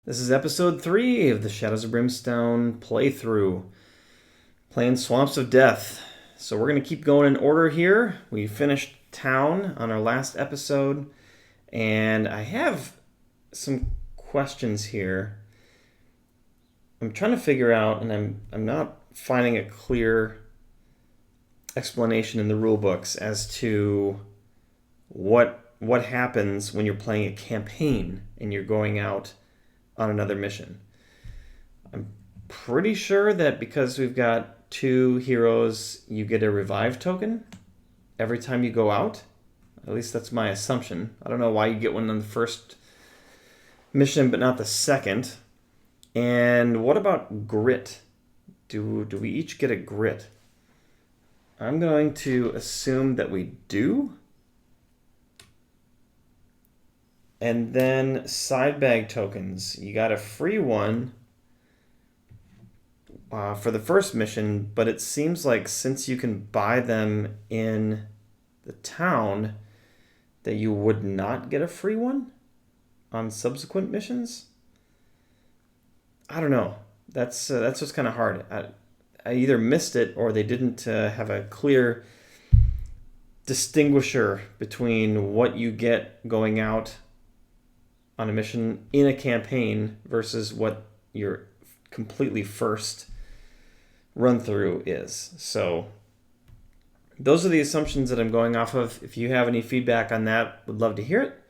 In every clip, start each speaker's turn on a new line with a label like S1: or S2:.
S1: This is episode 3 of the Shadows of Brimstone playthrough, playing Swamps of Death. So we're going to keep going in order here. We finished town on our last episode, and I have some questions here. I'm trying to figure out, and I'm not finding a clear explanation in the rule books as to what happens when you're playing a campaign and you're going out on another mission. I'm pretty sure that because we've got 2 heroes, you get a revive token every time you go out. At least that's my assumption. I don't know why you get one on the first mission but not the second. And what about grit? Do we each get a grit? I'm going to assume that we do. And then side bag tokens. You got a free one for the first mission, but it seems like since you can buy them in the town, that you would not get a free one on subsequent missions. I don't know. That's what's kind of hard. I either missed it or they didn't have a clear distinguisher between what you get going out on a mission in a campaign versus what your completely first run through is. So those are the assumptions that I'm going off of. If you have any feedback on that, would love to hear it.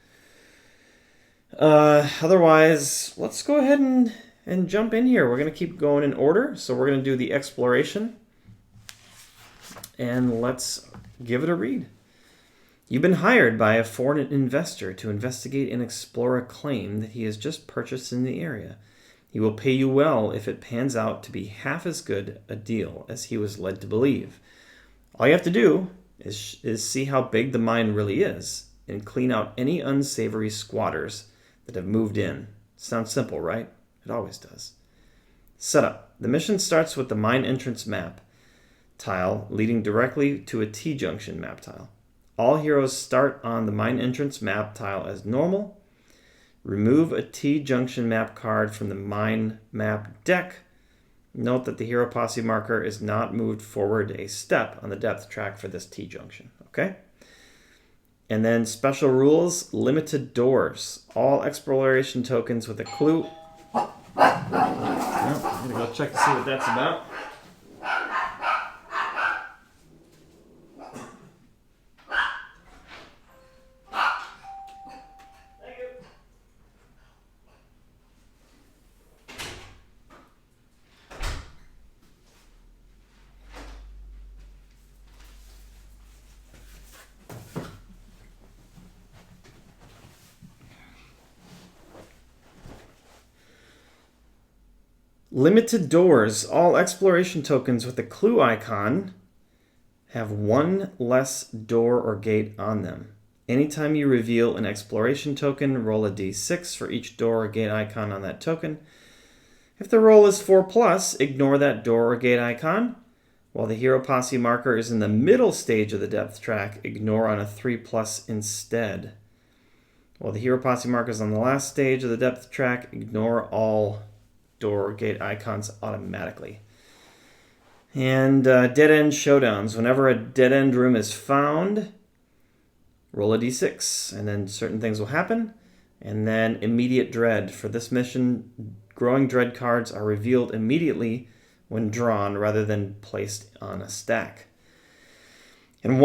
S1: Otherwise, let's go ahead and jump in here. We're going to keep going in order. So we're going to do the exploration. And let's give it a read. You've been hired by a foreign investor to investigate and explore a claim that he has just purchased in the area. He will pay you well if it pans out to be half as good a deal as he was led to believe. All you have to do is see how big the mine really is and clean out any unsavory squatters that have moved in. Sounds simple, right? It always does. Setup. The mission starts with the mine entrance map tile leading directly to a T-junction map tile. All heroes start on the mine entrance map tile as normal. Remove a T-junction map card from the mine map deck. Note that the hero posse marker is not moved forward a step on the depth track for this T-junction. Okay? And then special rules, limited doors. All exploration tokens with a clue. Well, I'm going to go check to see what that's about. Limited doors. All exploration tokens with a clue icon have 1 less door or gate on them. Anytime you reveal an exploration token, roll a d6 for each door or gate icon on that token. If the roll is 4+, ignore that door or gate icon. While the hero posse marker is in the middle stage of the depth track, ignore on a 3+ instead. While the hero posse marker is on the last stage of the depth track, ignore all door or gate icons automatically. And dead end showdowns. Whenever a dead end room is found, roll a d6, and then certain things will happen. And then immediate dread. For this mission, growing dread cards are revealed immediately when drawn rather than placed on a stack. And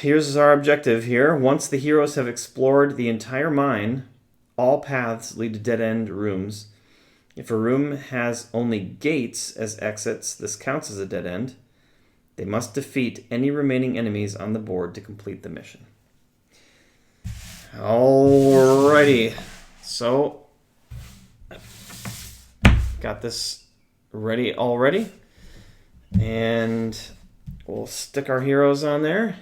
S1: here's our objective here, once the heroes have explored the entire mine, all paths lead to dead end rooms. If a room has only gates as exits, this counts as a dead end. They must defeat any remaining enemies on the board to complete the mission. Alrighty. So, got this ready already. And we'll stick our heroes on there.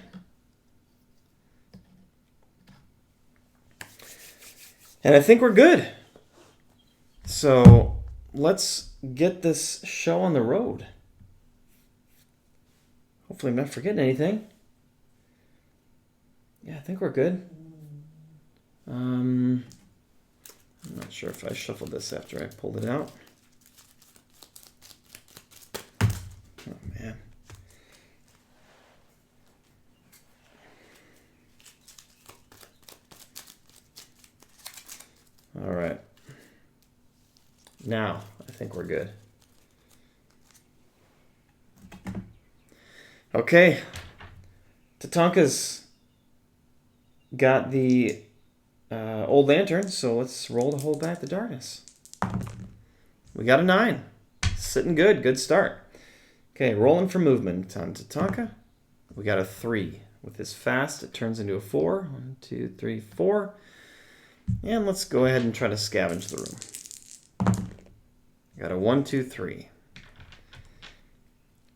S1: And I think we're good. So let's get this show on the road. Hopefully I'm not forgetting anything. Yeah, I think we're good. I'm not sure if I shuffled this after I pulled it out. Oh, man. All right. Now, I think we're good. Okay. Tatanka's got the old lantern, so let's roll to hold back the darkness. We got a 9. Sitting good. Good start. Okay, rolling for movement on Tatanka. We got a 3. With this fast, it turns into a 4. 1, 2, 3, 4. And let's go ahead and try to scavenge the room. Got a 1, 2, 3.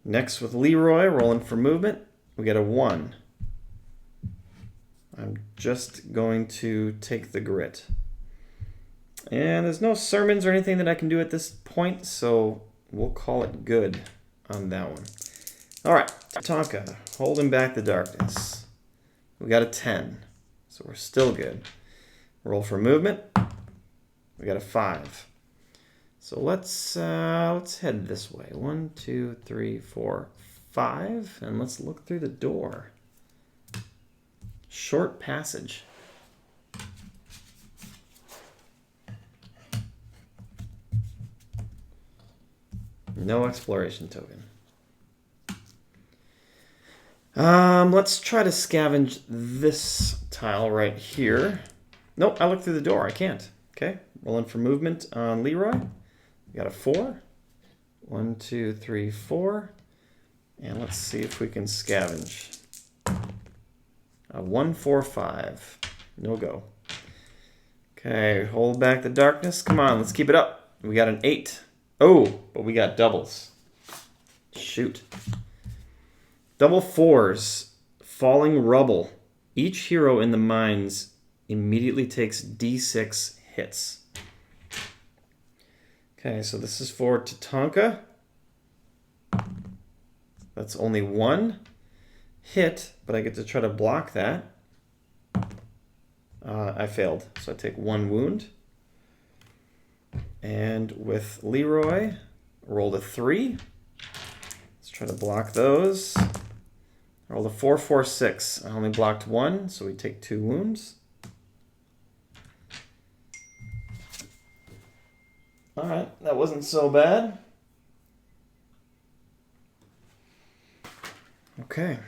S1: Next with Leroy, rolling for movement. We got a 1. I'm just going to take the grit. And there's no sermons or anything that I can do at this point, so we'll call it good on that one. All right, Tatanka, holding back the darkness. We got a 10, so we're still good. Roll for movement. We got a 5. So let's head this way. 1, 2, 3, 4, 5, and let's look through the door. Short passage. No exploration token. Let's try to scavenge this tile right here. Nope, I looked through the door. I can't. Okay, rolling for movement on Leroy. We got a 4. 1, 2, 3, 4. And let's see if we can scavenge. A 1, 4, 5. No go. Okay, hold back the darkness. Come on, let's keep it up. We got an 8. Oh, but we got doubles. Shoot. Double 4s. Falling rubble. Each hero in the mines immediately takes D6 hits. Okay, so this is for Tatanka. That's only 1 hit, but I get to try to block that. I failed, so I take 1 wound. And with Leroy, rolled a 3. Let's try to block those. I rolled a 4, 4, 6. I only blocked 1, so we take 2 wounds. All right, that wasn't so bad. Okay.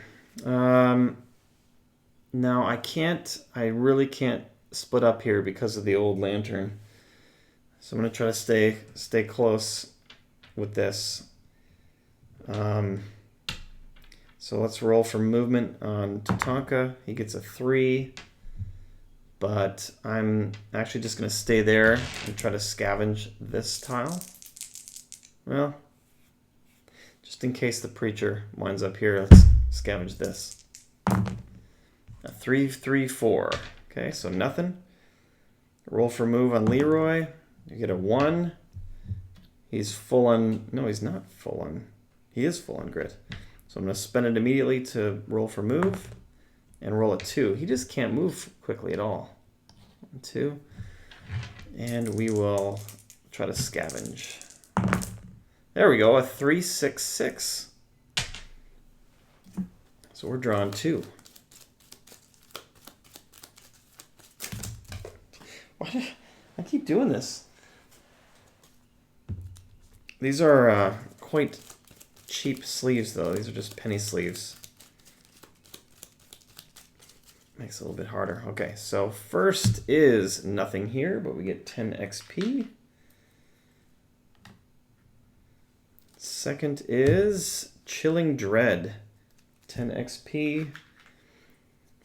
S1: Now I really can't split up here because of the old lantern. So I'm going to try to stay close with this. So let's roll for movement on Tatanka. He gets a 3. But I'm actually just going to stay there and try to scavenge this tile. Well, just in case the preacher winds up here, let's scavenge this. A 3, 3, 4. Okay, so nothing. Roll for move on Leroy. You get a 1. He's full on... No, he's not full on... He is full on grit. So I'm going to spend it immediately to roll for move. And roll a 2. He just can't move quickly at all. 1, 2. And we will try to scavenge. There we go, a 3, 6, 6. So we're drawing 2. Why do I keep doing this? These are quite cheap sleeves, though. These are just penny sleeves. Makes it a little bit harder. Okay, so first is nothing here, but we get 10 XP. Second is Chilling Dread, 10 XP.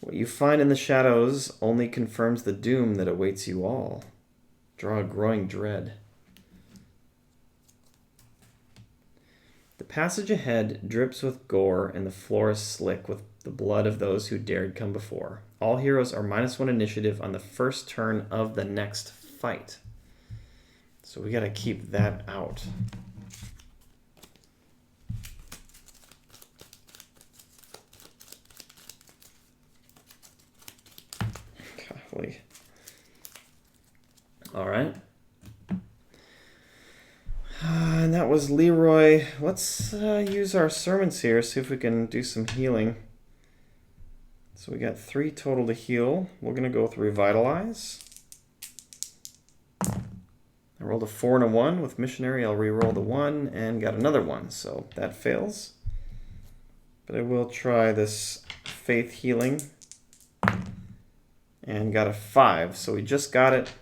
S1: What you find in the shadows only confirms the doom that awaits you all. Draw a growing dread. The passage ahead drips with gore, and the floor is slick with the blood of those who dared come before. All heroes are -1 initiative on the first turn of the next fight. So we got to keep that out. Golly. All right. that was Leroy. Let's use our sermons here, see if we can do some healing. So we got 3 total to heal. We're going to go with Revitalize. I rolled a 4 and a 1 with Missionary. I'll re-roll the 1 and got another 1, so that fails. But I will try this Faith Healing and got a 5, so we just got it.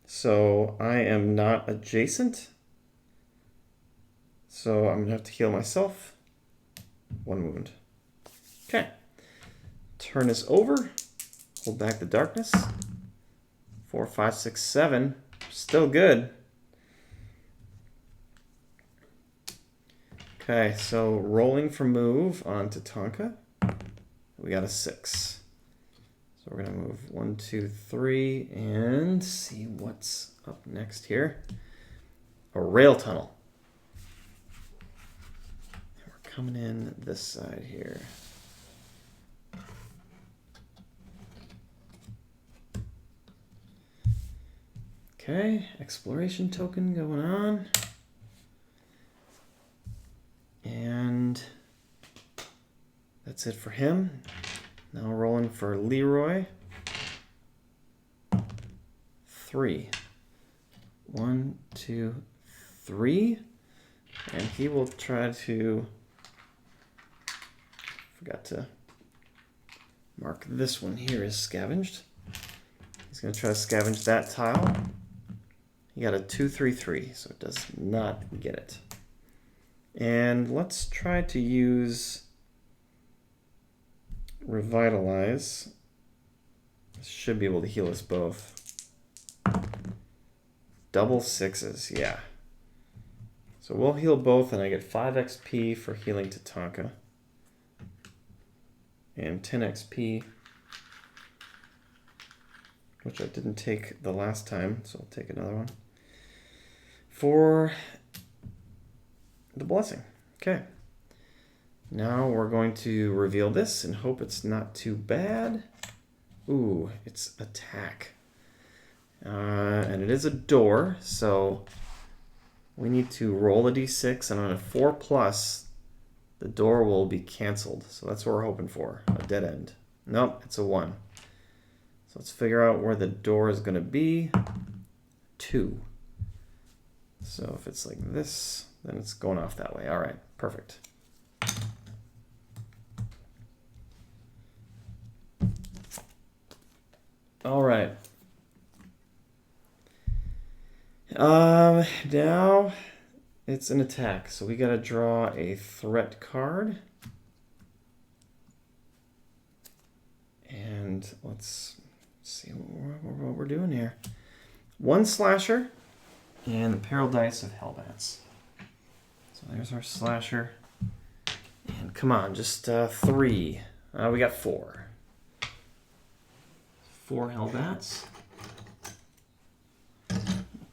S1: So I am not adjacent. So I'm going to have to heal myself. 1 wound. Okay. Turn this over. Hold back the darkness. 4, 5, 6, 7. Still good. Okay, so rolling for move on Tatanka. We got a 6. So we're going to move 1, 2, 3 and see what's up next here. A rail tunnel. And we're coming in this side here. Okay, exploration token going on. And that's it for him. Now rolling for Leroy. 3. 1, 2, 3. And he will try to... Forgot to mark this one here as scavenged. He's going to try to scavenge that tile. He got a 2, 3, 3, so it does not get it. And let's try to use Revitalize. This should be able to heal us both. Double 6s, yeah. So we'll heal both, and I get 5 XP for healing Tatanka. And 10 XP, which I didn't take the last time, so I'll take another one. For the blessing. Okay. Now we're going to reveal this and hope it's not too bad. Ooh, it's attack. And it is a door, so we need to roll a d6, and on a 4+, the door will be canceled. So that's what we're hoping for, a dead end. Nope, it's a 1. So let's figure out where the door is going to be. 2. So if it's like this, then it's going off that way. All right, perfect. All right. Now it's an attack. So we got to draw a threat card. And let's see what we're doing here. 1 slasher. And the peril dice of Hellbats. So there's our slasher. And come on, just 3. We got 4. 4 Hellbats.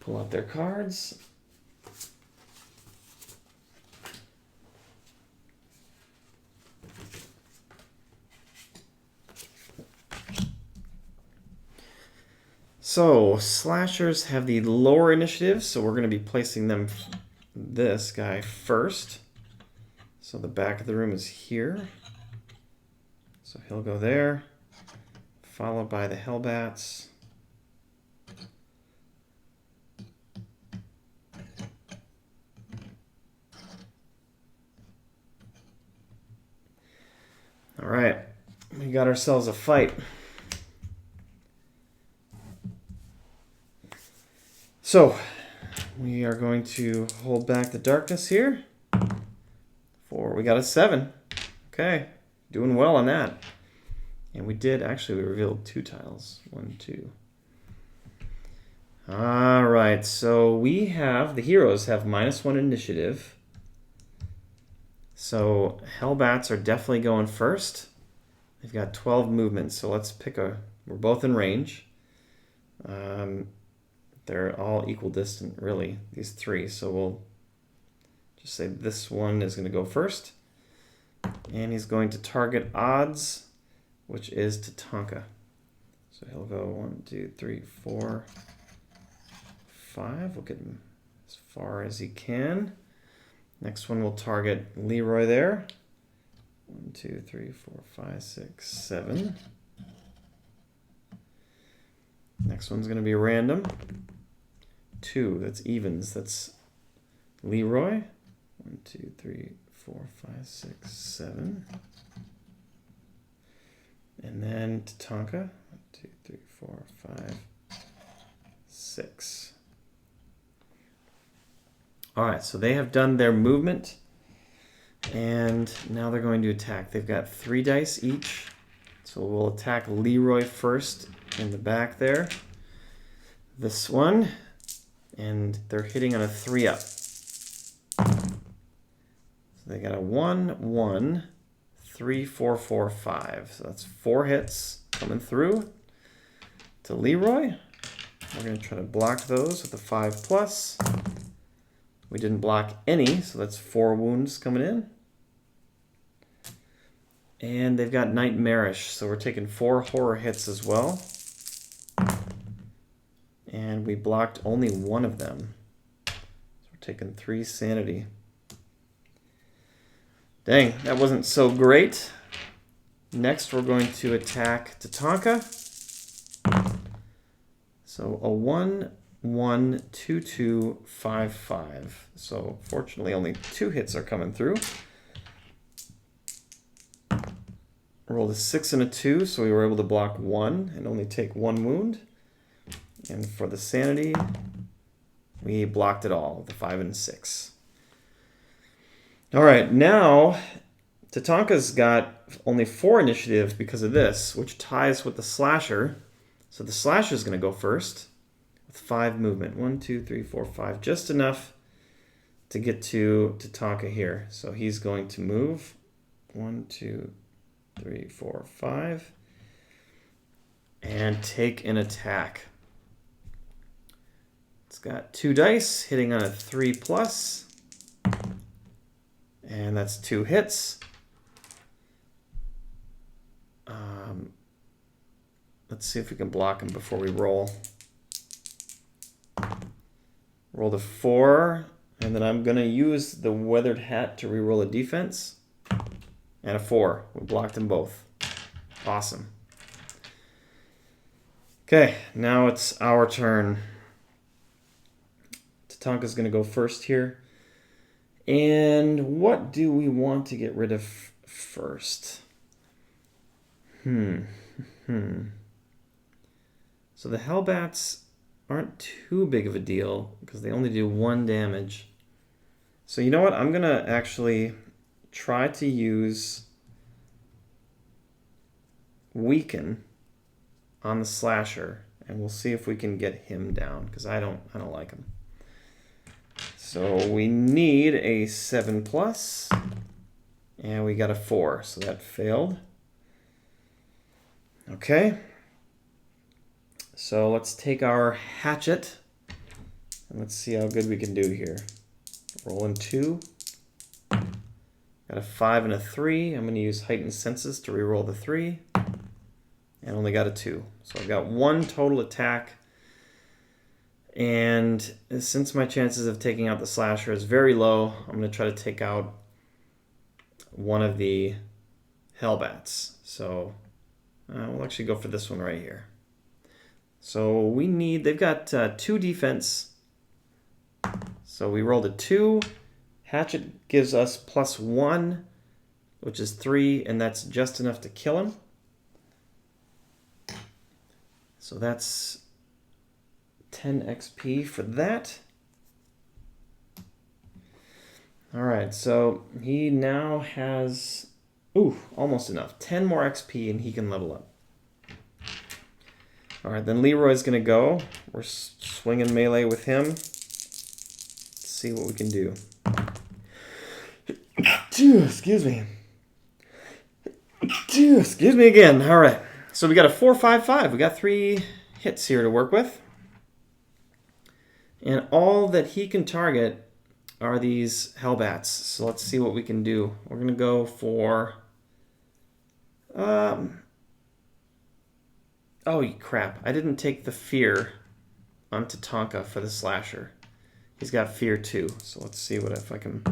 S1: Pull out their cards. So, slashers have the lower initiative, so we're going to be placing this guy first. So the back of the room is here. So he'll go there, followed by the Hellbats. All right, we got ourselves a fight. So, we are going to hold back the darkness here. We got a 7. Okay, doing well on that. And we revealed 2 tiles. 1, 2. All right, so the heroes have -1 initiative. So Hellbats are definitely going first. They've got 12 movements, so let's pick we're both in range. They're all equal distant, really, these 3. So we'll just say this one is going to go first. And he's going to target odds, which is Tatanka. So he'll go 1, 2, 3, 4, 5. We'll get him as far as he can. Next one will target Leroy there. 1, 2, 3, 4, 5, 6, 7. Next one's going to be random. 2, that's evens. That's Leroy. 1, 2, 3, 4, 5, 6, 7. And then Tatanka. 1, 2, 3, 4, 5, 6. All right, so they have done their movement, and now they're going to attack. They've got 3 dice each, so we'll attack Leroy first in the back there. This one, and they're hitting on a 3-up. So they got a 1, 1, 3, 4, 4, 5. So that's 4 hits coming through to Leroy. We're going to try to block those with a 5+. We didn't block any, so that's 4 wounds coming in. And they've got Nightmarish, so we're taking 4 horror hits as well. And we blocked only 1 of them. So we're taking 3 sanity. Dang, that wasn't so great. Next, we're going to attack Tatanka. So a 1, 1, 2, 2, 5, 5. So fortunately only 2 hits are coming through. Rolled a 6 and a 2, so we were able to block 1 and only take 1 wound. And for the sanity, we blocked it all, the 5 and 6. All right, now Tatanka's got only 4 initiatives because of this, which ties with the slasher. So the slasher is going to go first with 5 movement. 1, 2, 3, 4, 5. Just enough to get to Tatanka here. So he's going to move. 1, 2, 3, 4, 5. And take an attack. It's got 2 dice, hitting on a 3+. And that's 2 hits. Let's see if we can block him before we roll. Rolled a 4, and then I'm going to use the Weathered Hat to reroll a defense. And a 4. We blocked them both. Awesome. Okay, now it's our turn. Tatanka's going to go first here. And what do we want to get rid of first? So the Hellbats aren't too big of a deal because they only do 1 damage. So you know what? I'm going to actually try to use Weaken on the slasher, and we'll see if we can get him down because I don't like him. So we need a 7+, and we got a 4, so that failed. Okay. So let's take our hatchet, and let's see how good we can do here. Rolling 2. Got a 5 and a 3. I'm going to use Heightened Senses to reroll the 3. And only got a 2. So I've got 1 total attack. And since my chances of taking out the slasher is very low, I'm going to try to take out one of the Hellbats. So we'll actually go for this one right here. So we need, they've got 2 defense. So we rolled a 2. Hatchet gives us +1, which is 3, and that's just enough to kill him. So that's 10 XP for that. All right, so he now has, almost enough. 10 more XP and he can level up. All right, then Leroy's going to go. We're swinging melee with him. Let's see what we can do. Excuse me. Excuse me again. All right. So we got a 4, 5, 5. We got 3 hits here to work with. And all that he can target are these Hellbats. So let's see what we can do. We're going to go for... Oh, crap. I didn't take the fear on Tatanka for the slasher. He's got fear 2. So let's see if I can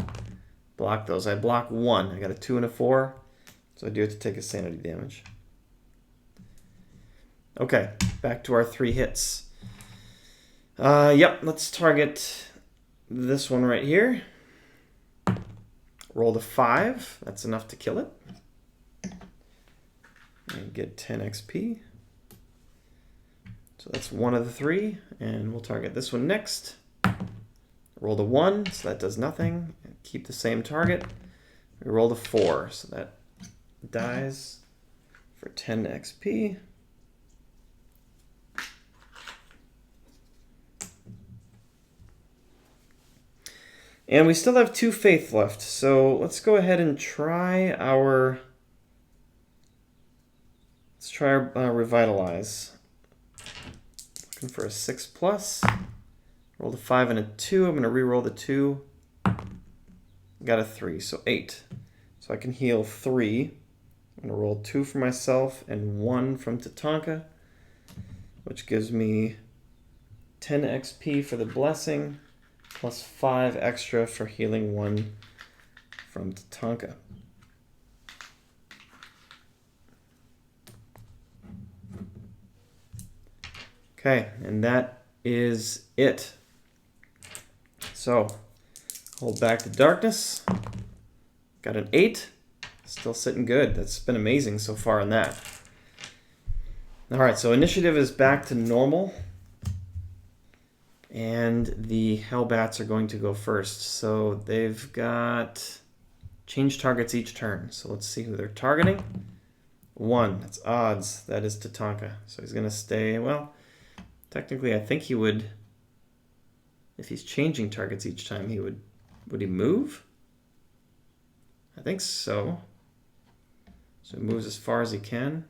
S1: block those. I block 1. I got a 2 and a 4. So I do have to take a sanity damage. Okay, back to our 3 hits. Yep, let's target this one right here. Roll a 5. That's enough to kill it. And get 10 XP. So that's one of the 3. And we'll target this one next. Roll a 1, so that does nothing. Keep the same target. We rolled a 4, so that dies for 10 XP. And we still have 2 faith left, so let's go ahead and try our... Let's try our revitalize. Looking for a 6+. Rolled a 5 and a 2. I'm going to re-roll the 2. Got a 3, so 8. So I can heal 3. I'm going to roll 2 for myself and 1 from Tatanka, which gives me 10 XP for the blessing, plus 5 extra for healing 1 from Tatanka. Okay, and that is it. So, hold back the darkness. Got an 8. Still sitting good. That's been amazing so far in that. Alright, so initiative is back to normal. And the Hellbats are going to go first. So they've got change targets each turn. So let's see who they're targeting. 1, that's odds. That is Tatanka. So he's going to stay, well, technically I think he would, if he's changing targets each time, would he move? I think so. So he moves as far as he can.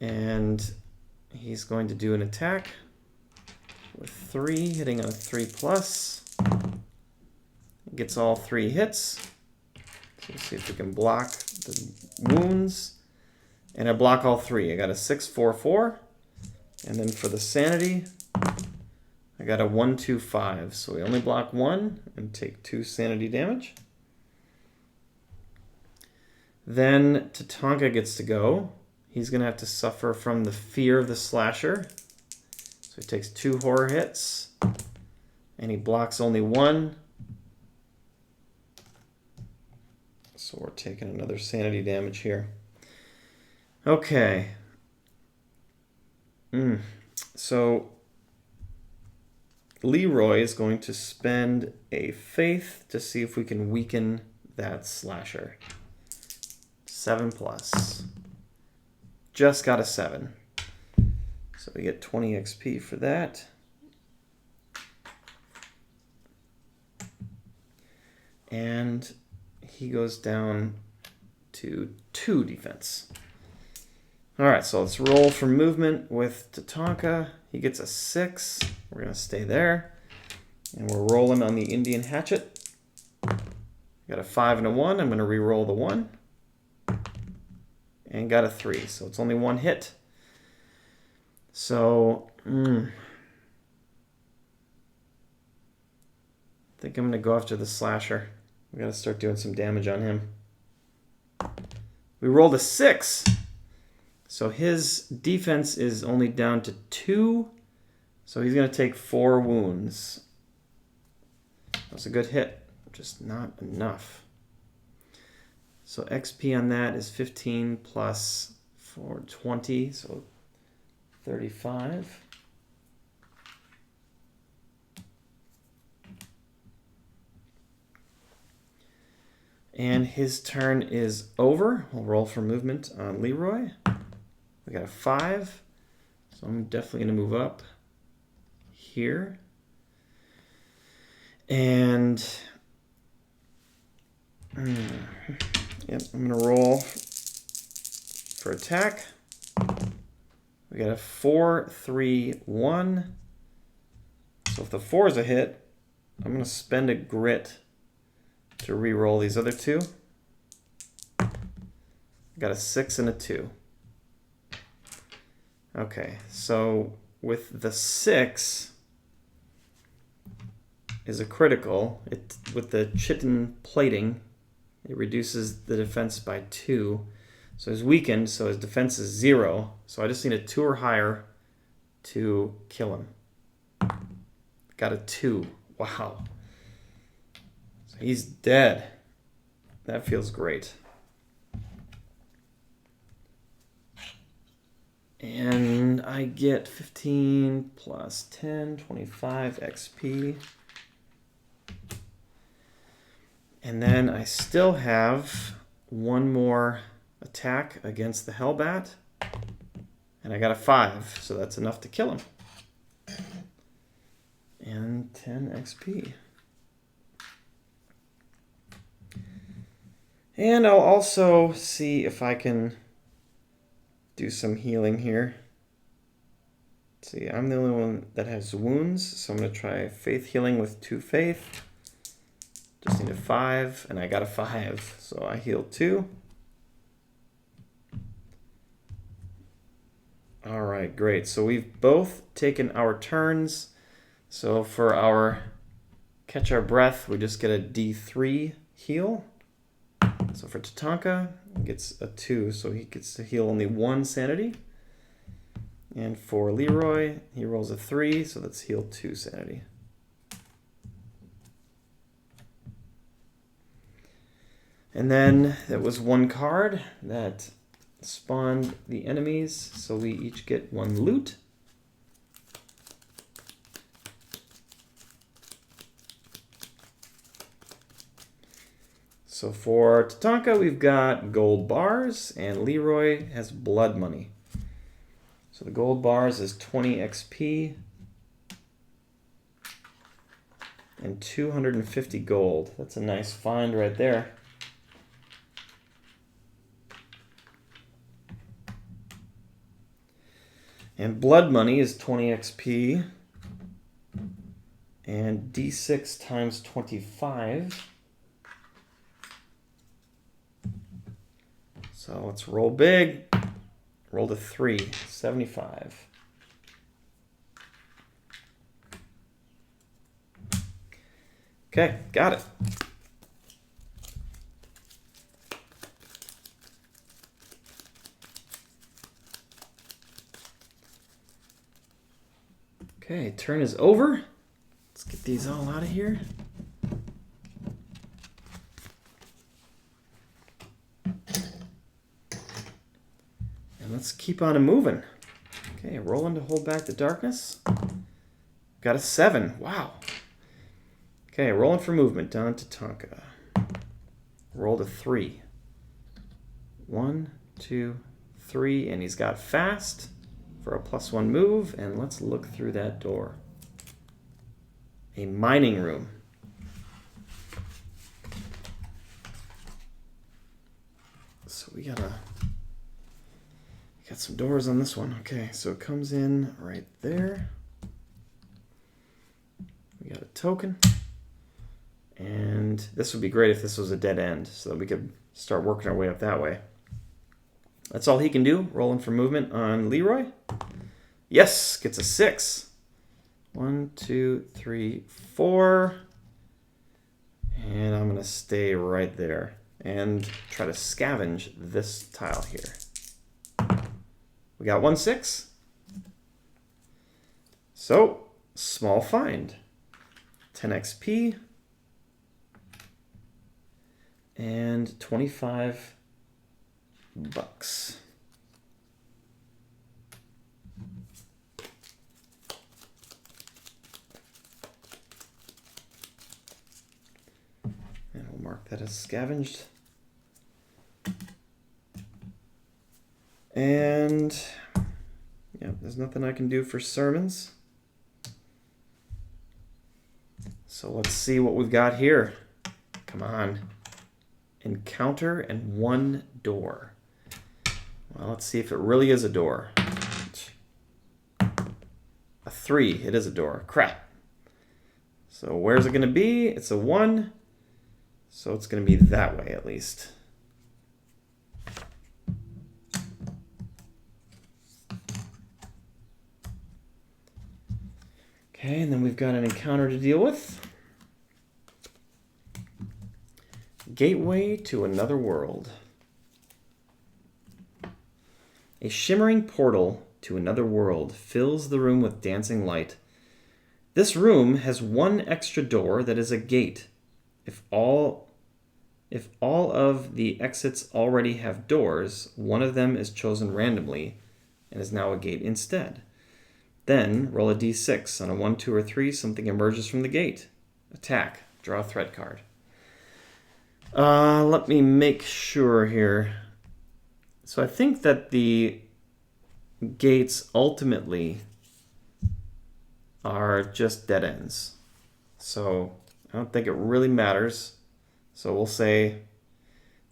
S1: And he's going to do an attack with 3, hitting on a 3+. Gets all 3 hits. So let's see if we can block the wounds. And I block all 3. I got a 6, 4, 4. And then for the sanity, I got a 1, 2, 5. So we only block 1 and take 2 sanity damage. Then Tatanka gets to go. He's going to have to suffer from the fear of the slasher. So he takes 2 horror hits. And he blocks only 1. So we're taking another sanity damage here. Okay. So Leroy is going to spend a faith to see if we can weaken that slasher. 7+. Just got a 7. So we get 20 XP for that. And he goes down to 2 defense. Alright, so let's roll for movement with Tatanka. He gets a 6. We're going to stay there. And we're rolling on the Indian hatchet. Got a 5 and a 1. I'm going to re-roll the 1. And got a 3. So it's only 1 hit. So, I think I'm going to go after the slasher. We got to start doing some damage on him. We rolled a 6. So his defense is only down to 2. So he's going to take 4 wounds. That's a good hit, just not enough. So XP on that is 15 plus 4, 20, so 35. And his turn is over. We'll roll for movement on Leroy. We got a 5, so I'm definitely going to move up here. And yep, I'm going to roll for attack. We got a 4, 3, 1. So if the 4 is a hit, I'm going to spend a grit to re-roll these other 2. I got a 6 and a 2. Okay, so with the 6, is a critical. It with the chitin plating, it reduces the defense by 2. So he's weakened, so his defense is 0. So I just need a 2 or higher to kill him. Got a 2. Wow. So he's dead. That feels great. And I get 15 plus 10, 25 XP. And then I still have one more attack against the Hellbat. And I got a 5, so that's enough to kill him. And 10 XP. And I'll also see if I can do some healing here. Let's see, I'm the only one that has wounds, so I'm going to try faith healing with 2 faith. Just need a 5, and I got a 5, so I heal 2. All right, great. So we've both taken our turns. So for our catch our breath, we just get a D3 heal. So for Tatanka, he gets a 2, so he gets to heal only 1 sanity. And for Leroy, he rolls a 3, so that's heal 2 sanity. And then there was 1 card that spawned the enemies, so we each get 1 loot. So for Tatanka, we've got gold bars, and Leroy has blood money. So the gold bars is 20 XP and 250 gold. That's a nice find right there. And blood money is 20 XP and D6 times 25. So let's roll big. Rolled a 3, 75. Okay, got it. Okay, turn is over. Let's get these all out of here. And let's keep on moving. Okay, rolling to hold back the darkness. Got a 7. Wow. Okay, rolling for movement down to Tatanka. Rolled a 3. 1, 2, 3, and he's got fast for a +1 move, and let's look through that door. A mining room. So we got some doors on this one. Okay, so it comes in right there. We got a token. And this would be great if this was a dead end, so that we could start working our way up that way. That's all he can do. Rolling for movement on Leroy. Yes, gets a 6. 1, 2, 3, 4. And I'm going to stay right there and try to scavenge this tile here. We got 1 6. So, small find. 10 XP. And 25 bucks. And we'll mark that as scavenged. And yeah, there's nothing I can do for sermons. So let's see what we've got here. Come on. Encounter and 1 door. Well, let's see if it really is a door. A 3. It is a door. Crap. So where's it going to be? It's a 1. So it's going to be that way at least. Okay, and then we've got an encounter to deal with. Gateway to Another World. A shimmering portal to another world fills the room with dancing light. This room has one extra door that is a gate. If all of the exits already have doors, one of them is chosen randomly and is now a gate instead. Then roll a d6. On a 1, 2, or 3, something emerges from the gate. Attack. Draw a threat card. Let me make sure here. So I think that the gates ultimately are just dead ends. So I don't think it really matters. So we'll say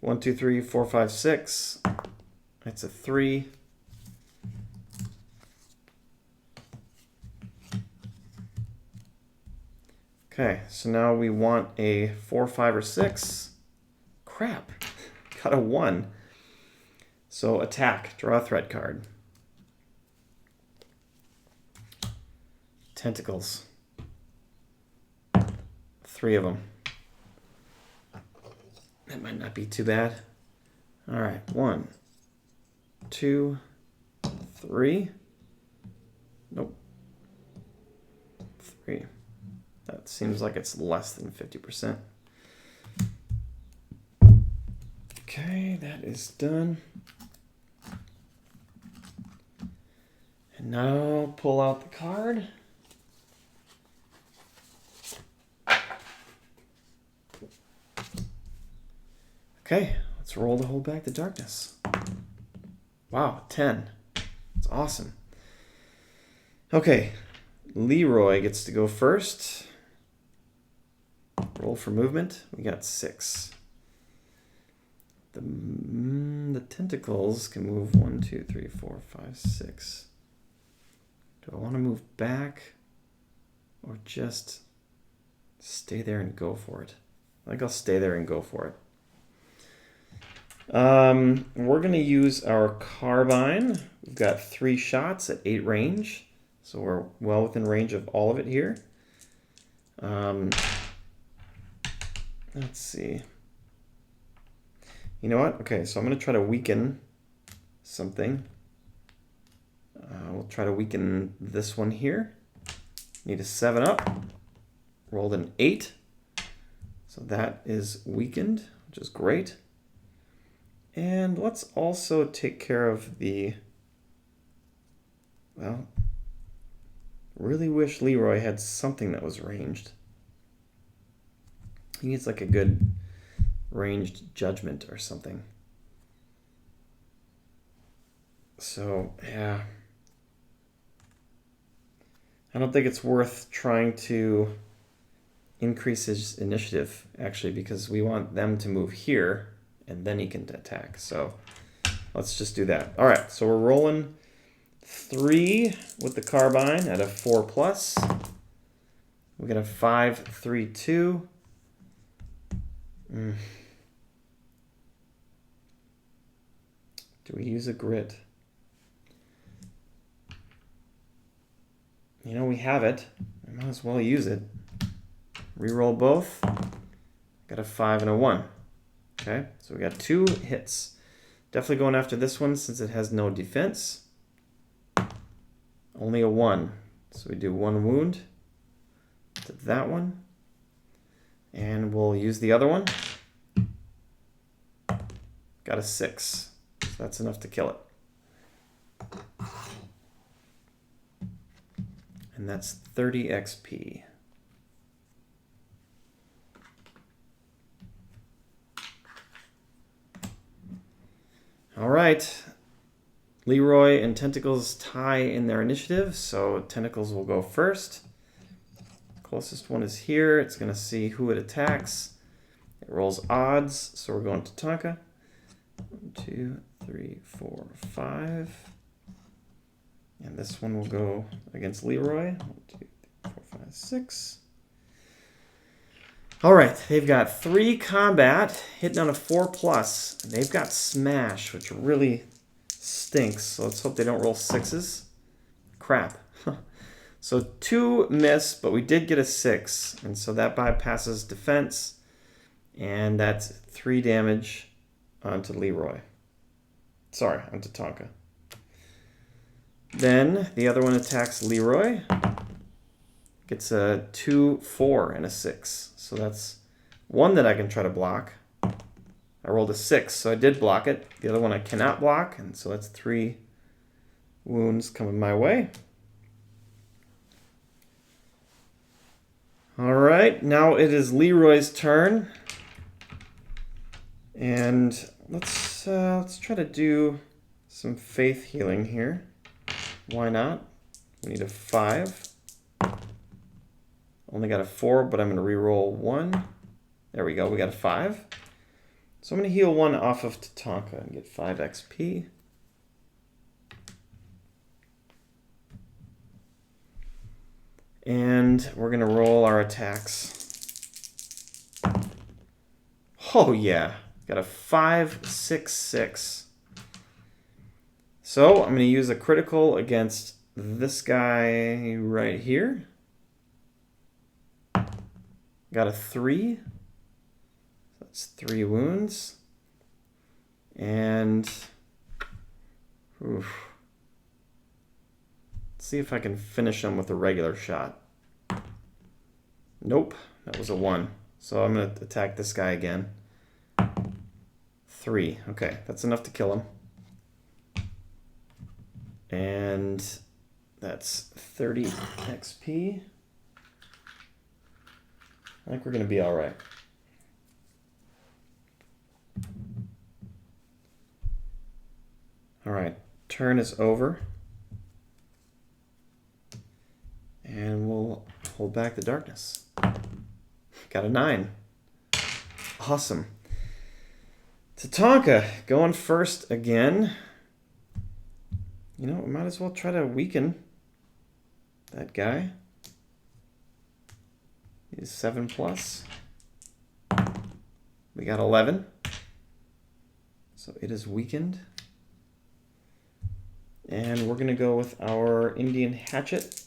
S1: 1, 2, 3, 4, 5, 6. That's a 3. Okay, so now we want a 4, 5, or 6. Crap, got a 1. So attack, draw a threat card. Tentacles. 3 of them. That might not be too bad. All right, 1, 2, 3. Nope. 3. That seems like it's less than 50%. Okay, that is done. And now pull out the card. Okay, let's roll to hold back the darkness. Wow, 10. That's awesome. Okay, Leroy gets to go first. Roll for movement. We got 6. The tentacles can move 1, 2, 3, 4, 5, 6. Do I want to move back or just stay there and go for it? I think I'll stay there and go for it. We're going to use our carbine. We've got 3 shots at 8 range, so we're well within range of all of it here. Let's see. You know what? Okay, so I'm going to try to weaken something. We'll try to weaken this one here. Need a 7 up. Rolled an 8. So that is weakened, which is great. And let's also take care of the... Well, really wish Leroy had something that was ranged. He needs like a good ranged judgment or something. So, yeah. I don't think it's worth trying to increase his initiative, actually, because we want them to move here, and then he can attack. So let's just do that. All right, so we're rolling 3 with the carbine at a 4+. We got a 5, 3, 2. Do we use a grit? You know, we have it. I might as well use it. Reroll both. Got a 5 and a 1. Okay, so we got 2 hits. Definitely going after this one since it has no defense. Only a 1. So we do 1 wound to that one. And we'll use the other one. Got a 6. So that's enough to kill it. And that's 30 XP. All right. Leroy and Tentacles tie in their initiative, so Tentacles will go first. Closest one is here. It's going to see who it attacks. It rolls odds, so we're going to Tatanka. 1, 2, 3, 4, 5. And this one will go against Leroy. 1, 2, 3, 4, 5, 6. All right, they've got 3 combat, hitting on a 4+. And they've got smash, which really stinks. So let's hope they don't roll 6s. Crap. So 2 miss, but we did get a 6. And so that bypasses defense. And that's 3 damage onto Leroy. Sorry, onto Tatanka. Then the other one attacks Leroy. Gets a 2, 4, and a 6. So that's one that I can try to block. I rolled a 6, so I did block it. The other one I cannot block, and so that's 3 wounds coming my way. All right, now it is Leroy's turn. And let's try to do some faith healing here. Why not? We need a 5. Only got a 4, but I'm going to reroll 1. There we go. We got a 5. So I'm going to heal 1 off of Tatanka and get 5 XP. And we're going to roll our attacks. Oh, yeah. Got a 5, 6, 6. So I'm going to use a critical against this guy right here. Got a 3. That's 3 wounds. And oof. Let's see if I can finish him with a regular shot. Nope, that was a 1. So I'm going to attack this guy again. 3. Okay, that's enough to kill him. And that's 30 XP. I think we're going to be all right. All right, turn is over. And we'll hold back the darkness. Got a 9. Awesome. Tatanka going first again. You know, we might as well try to weaken that guy. He's 7 plus. We got 11. So it is weakened. And we're going to go with our Indian hatchet.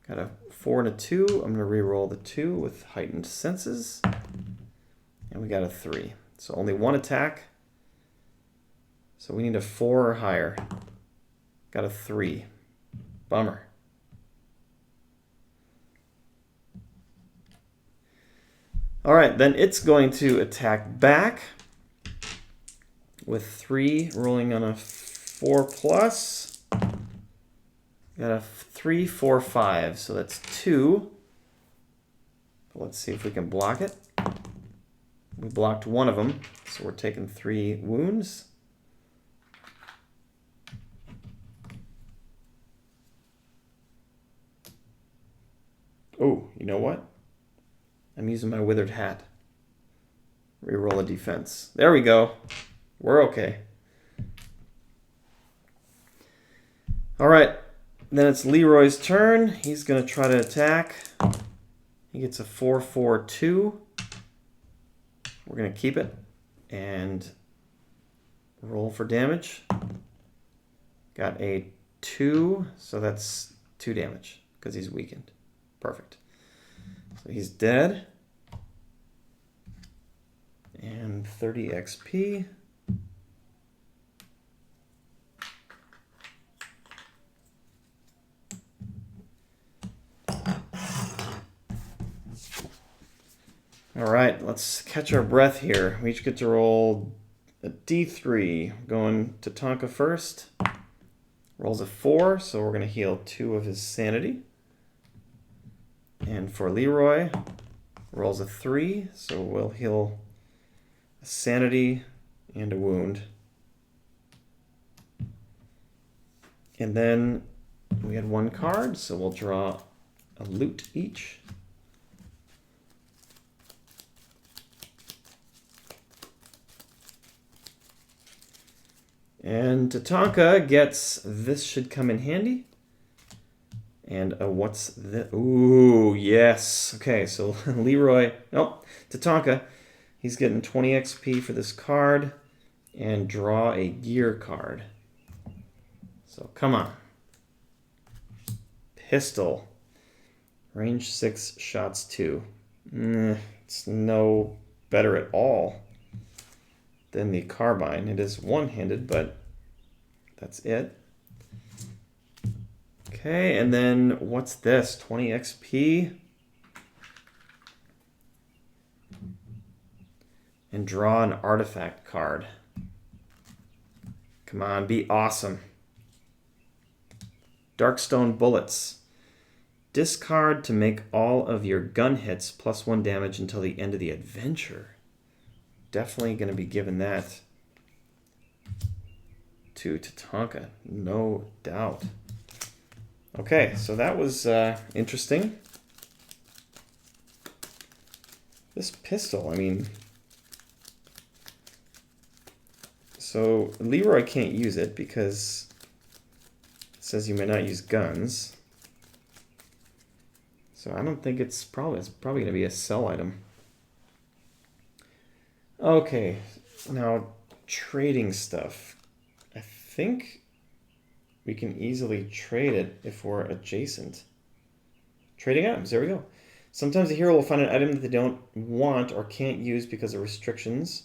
S1: Got a 4 and a 2. I'm going to re-roll the 2 with heightened senses. And we got a 3. So only 1 attack. So we need a 4 or higher. Got a 3. Bummer. All right, then it's going to attack back with 3 rolling on a 4 plus. Got a 3, 4, 5, so that's 2. Let's see if we can block it. We blocked 1 of them, so we're taking 3 wounds. Oh, you know what? I'm using my withered hat. Reroll a defense. There we go. We're okay. All right. Then it's Leroy's turn. He's going to try to attack. He gets a 4, 4, 2. We're going to keep it and roll for damage. Got a 2, so that's 2 damage because he's weakened. Perfect. So he's dead. And 30 XP. All right, let's catch our breath here. We each get to roll a D3. Going to Tatanka first. Rolls a 4, so we're going to heal 2 of his sanity. And for Leroy, rolls a 3, so we'll heal a sanity and a wound. And then we had 1 card, so we'll draw a loot each. And Tatanka gets, this should come in handy. And what's this? Ooh, yes. Okay, so Leroy, nope, Tatanka, he's getting 20 XP for this card and draw a gear card. So come on. Pistol. Range 6, shots 2. It's no better at all than the carbine. It is one-handed, but that's it. Okay, and then what's this? 20 XP. And draw an artifact card. Come on, be awesome. Darkstone bullets. Discard to make all of your gun hits +1 damage until the end of the adventure. Definitely going to be giving that to Tatanka, no doubt. Okay, so that was interesting. This pistol, I mean... So Leroy can't use it because it says you may not use guns. So I don't think it's probably going to be a sell item. Okay, now trading stuff. I think we can easily trade it if we're adjacent. Trading items, there we go. Sometimes a hero will find an item that they don't want or can't use because of restrictions.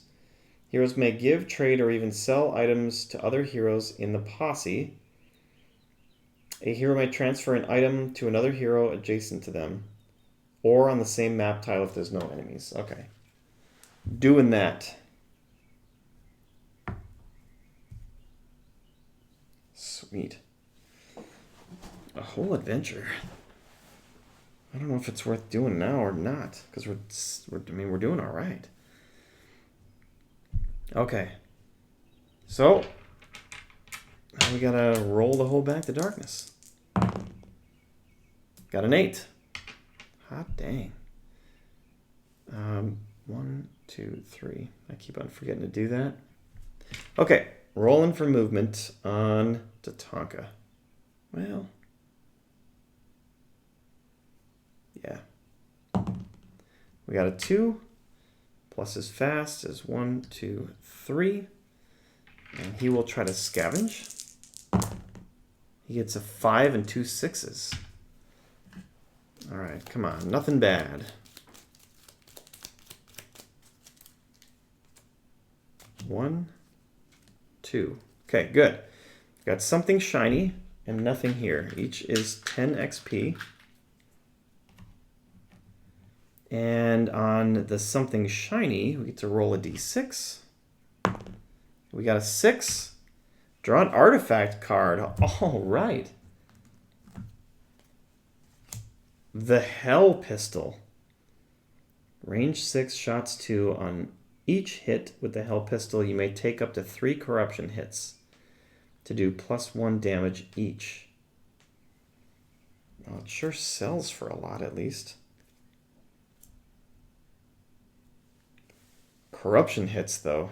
S1: Heroes may give, trade, or even sell items to other heroes in the posse. A hero may transfer an item to another hero adjacent to them, or on the same map tile if there's no enemies. Okay. Doing that. Sweet. A whole adventure. I don't know if it's worth doing now or not, because we're doing all right. Okay. So, now we gotta roll the whole back to darkness. Got an 8. Hot dang. 1, 2, 3. I keep on forgetting to do that. Okay, rolling for movement on Tatanka. Well, yeah. We got a 2. Plus his fast is 1, 2, 3. And he will try to scavenge. He gets a 5 and 2 6s. Alright, come on. Nothing bad. 1, 2. Okay, good. Got something shiny and nothing here. Each is 10 XP. And on the something shiny, we get to roll a d6. We got a 6. Draw an artifact card. All right. The Hell Pistol. Range 6, shots 2. On each hit with the Hell Pistol, you may take up to 3 corruption hits to do +1 damage each. Well, it sure sells for a lot, at least. Corruption hits, though.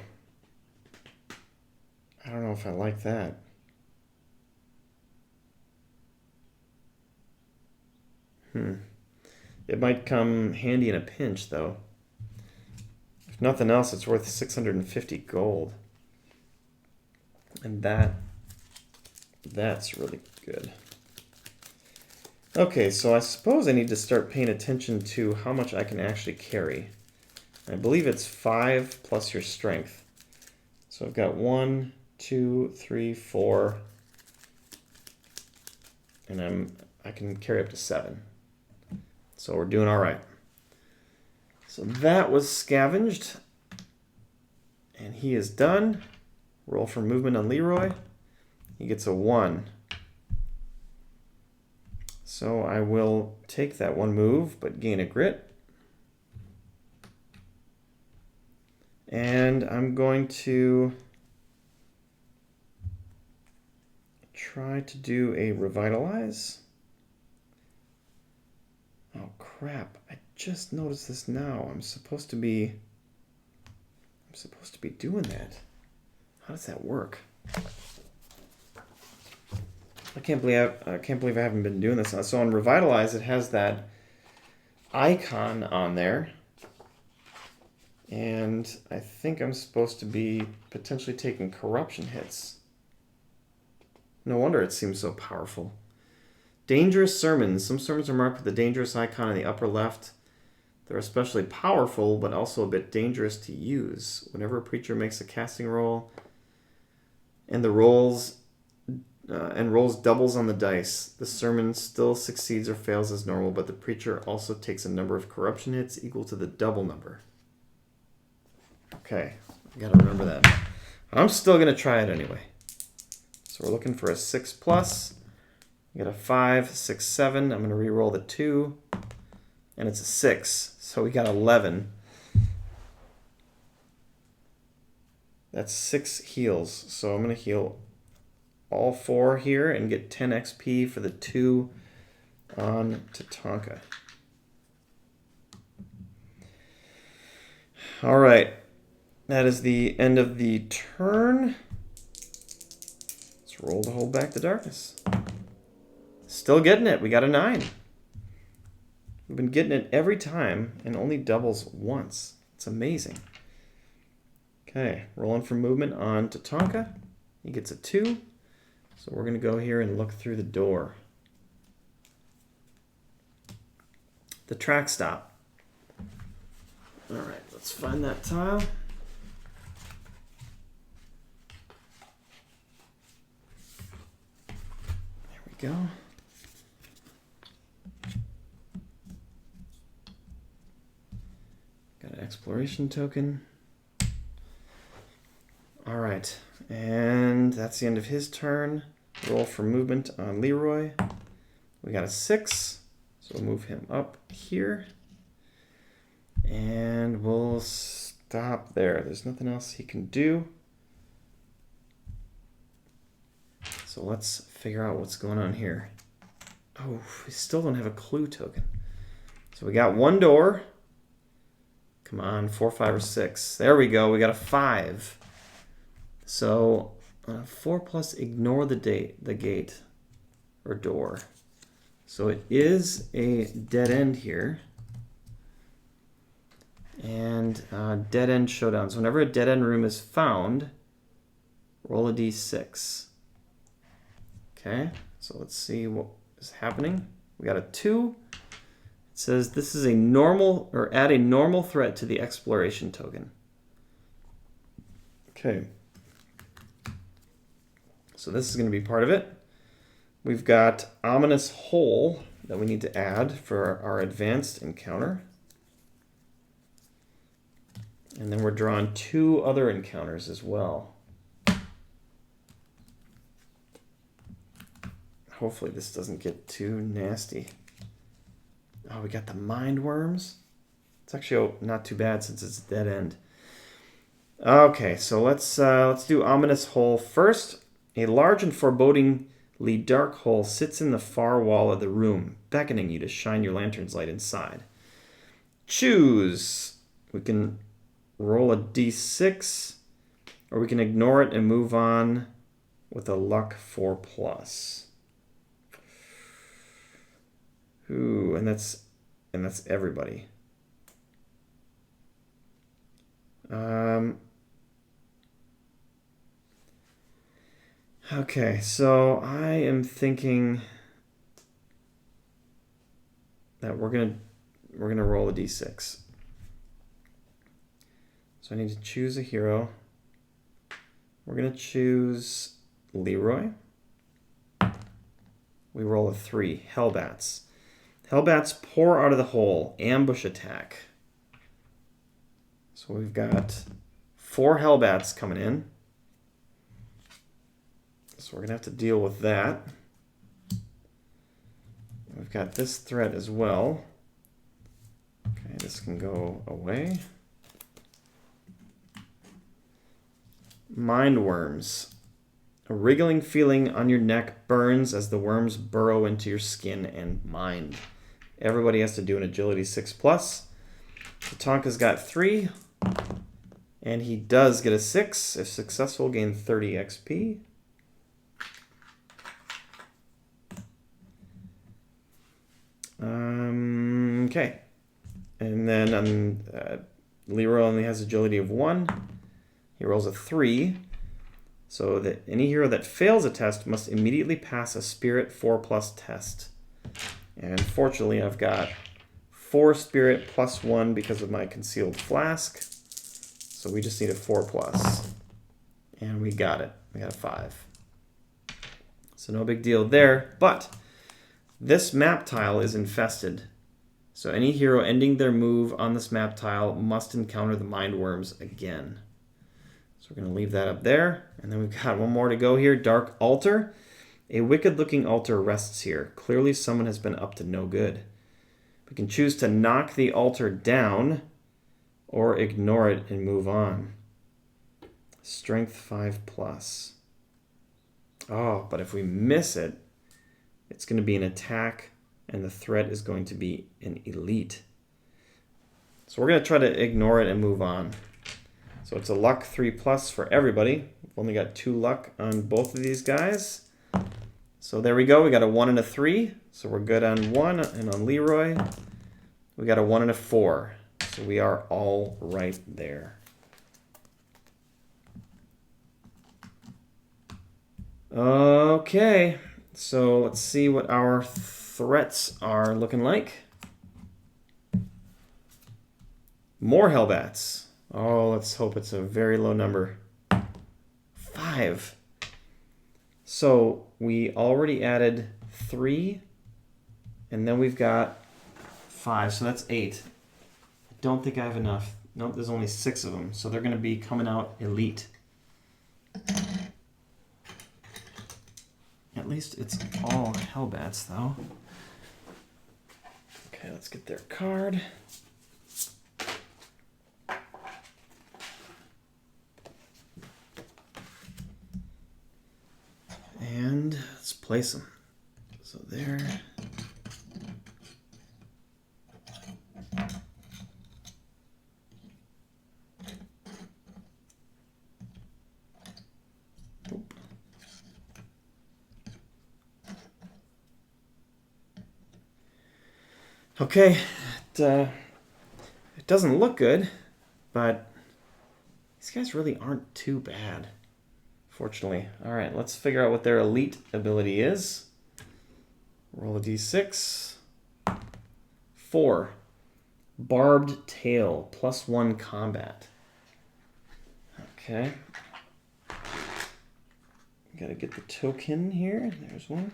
S1: I don't know if I like that. It might come handy in a pinch, though. If nothing else, it's worth 650 gold. And that's really good. Okay, so I suppose I need to start paying attention to how much I can actually carry. I believe it's 5 plus your strength. So I've got 1, 2, 3, 4, and I can carry up to 7. So we're doing all right. So that was scavenged, and he is done. Roll for movement on Leroy. He gets a 1. So I will take that 1 move, but gain a grit. And I'm going to try to do a revitalize. Oh crap, I just noticed this now. I'm supposed to be doing that. How does that work? I can't believe I haven't been doing this. So on revitalize, it has that icon on there. And I think I'm supposed to be potentially taking corruption hits. No wonder it seems so powerful. Dangerous sermons. Some sermons are marked with the dangerous icon in the upper left. They're especially powerful, but also a bit dangerous to use. Whenever a preacher makes a casting roll and rolls doubles on the dice, the sermon still succeeds or fails as normal, but the preacher also takes a number of corruption hits equal to the double number. Okay, I gotta remember that. I'm still gonna try it anyway. So we're looking for a 6+. We got a 5, 6, 7. I'm gonna re-roll the 2, and it's a 6. So we got 11. That's 6 heals. So I'm gonna heal all 4 here and get 10 XP for the 2 on Tatanka. All right, that is the end of the turn. Let's roll to hold back the darkness. Still getting it. We got a 9. We've been getting it every time and only doubles once. It's amazing. Okay, rolling for movement on Tatanka. He gets a 2. So we're going to go here and look through the door. The track stop. All right, let's find that tile. There we go. Got an exploration token. All right, and that's the end of his turn. Roll for movement on Leroy. We got a 6, so we'll move him up here. And we'll stop there. There's nothing else he can do. So let's figure out what's going on here. Oh, we still don't have a clue token. So we got 1 door. Come on, 4, 5, or 6. There we go. We got a 5. So 4+, ignore the gate or door. So it is a dead end here. And dead end showdowns. Whenever a dead end room is found, roll a d6. Okay, so let's see what is happening. We got a 2. It says this is a normal, or add a normal threat to the exploration token. Okay. So this is going to be part of it. We've got ominous hole that we need to add for our advanced encounter. And then we're drawing 2 other encounters as well. Hopefully this doesn't get too nasty. Oh, we got the mind worms. It's actually not too bad since it's a dead end. Okay, so let's do ominous hole first. A large and forebodingly dark hole sits in the far wall of the room, beckoning you to shine your lantern's light inside. Choose. We can roll a d6, or we can ignore it and move on with a luck 4+. Ooh, and that's everybody. Okay, so I am thinking that we're gonna roll a d6. So I need to choose a hero. We're gonna choose Leroy. We roll a 3. Hellbats. Hellbats pour out of the hole. Ambush attack. So we've got 4 Hellbats coming in. So we're going to have to deal with that. We've got this threat as well. Okay, this can go away. Mind worms. A wriggling feeling on your neck burns as the worms burrow into your skin and mind. Everybody has to do an agility 6+. Tatanka's got 3. And he does get a 6. If successful, gain 30 XP. Okay. And then Leroy only has agility of 1. He rolls a 3. So that any hero that fails a test must immediately pass a Spirit 4+ test. And fortunately, I've got 4 spirit plus 1 because of my concealed flask. So we just need a 4+. And we got it. We got a 5. So no big deal there. But this map tile is infested. So any hero ending their move on this map tile must encounter the mind worms again. So we're going to leave that up there. And then we've got one more to go here. Dark Altar. A wicked-looking altar rests here. Clearly someone has been up to no good. We can choose to knock the altar down or ignore it and move on. Strength 5+. Oh, but if we miss it, it's going to be an attack, and the threat is going to be an elite. So we're going to try to ignore it and move on. So it's a luck 3+ for everybody. We've only got 2 luck on both of these guys. So there we go. We got a 1 and a 3. So we're good on 1, and on Leroy, we got a 1 and a 4. So we are all right there. Okay, so let's see what our threats are looking like. More Hellbats. Oh, let's hope it's a very low number. 5. So we already added 3, and then we've got 5, so that's 8. I don't think I have enough. Nope, there's only 6 of them, so they're going to be coming out elite. At least it's all Hellbats, though. Okay, let's get their card. And let's place them. So there. Oop. Okay, it doesn't look good, but these guys really aren't too bad. Fortunately. All right, let's figure out what their elite ability is. Roll a d6. 4. Barbed Tail, +1 combat. Okay. Gotta get the token here. There's one.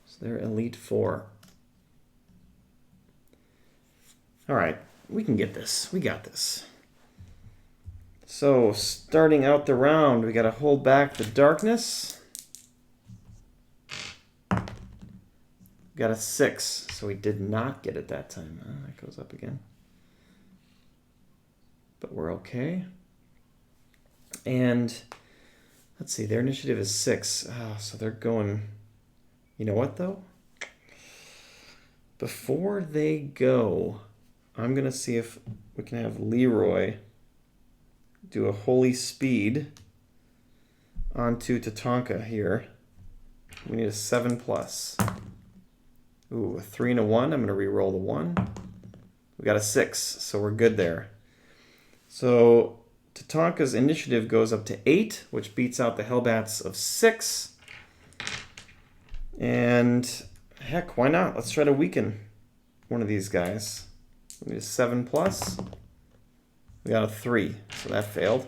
S1: So they're elite 4. All right, we can get this. We got this. So, starting out the round, we got to hold back the darkness. Got a 6, so we did not get it that time. Oh, that goes up again. But we're okay. And, let's see, their initiative is 6. Oh, so they're going... You know what, though? Before they go, I'm going to see if we can have Leroy do a Holy Speed onto Tatanka here. We need a 7+. Ooh, a 3 and a 1. I'm going to re-roll the 1. We got a 6, so we're good there. So Tatanka's initiative goes up to 8, which beats out the Hellbats of 6. And heck, why not? Let's try to weaken one of these guys. We need a 7+. We got a 3, so that failed.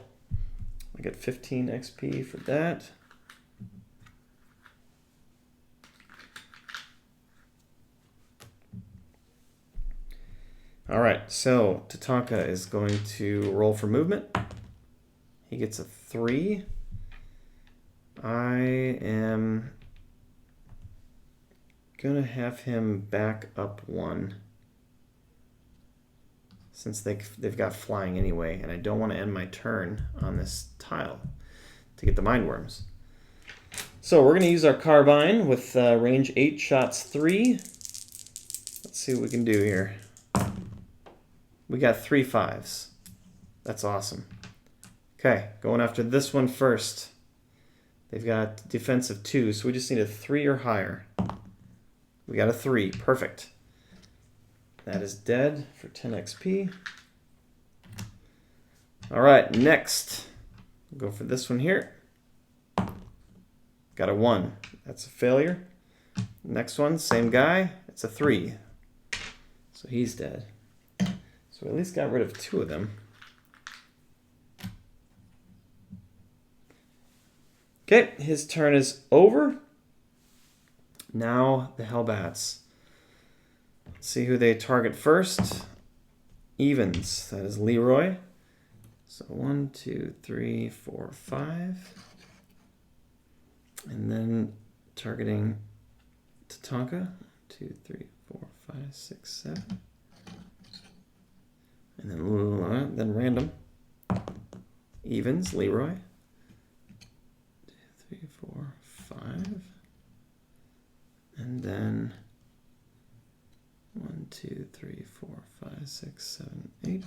S1: I get 15 XP for that. All right, so Tatanka is going to roll for movement. He gets a 3. I am going to have him back up 1. Since they've got flying anyway, and I don't want to end my turn on this tile to get the mind worms. So we're going to use our carbine with range 8, shots 3. Let's see what we can do here. We got 3 5s. That's awesome. Okay, going after this one first. They've got defensive 2, so we just need a 3 or higher. We got a 3. Perfect. That is dead for 10 XP. All right, next. We'll go for this one here. Got a 1. That's a failure. Next one, same guy. It's a 3. So he's dead. So we at least got rid of 2 of them. Okay, his turn is over. Now the Hellbats. Let's see who they target first. Evens. That is Leroy. So 1, 2, 3, 4, 5. And then targeting Tatanka. 2, 3, 4, 5, 6, 7. And then random. Evens, Leroy. 2, 3, 4, 5. And then 1, 2, 3, 4, 5, 6, 7, 8.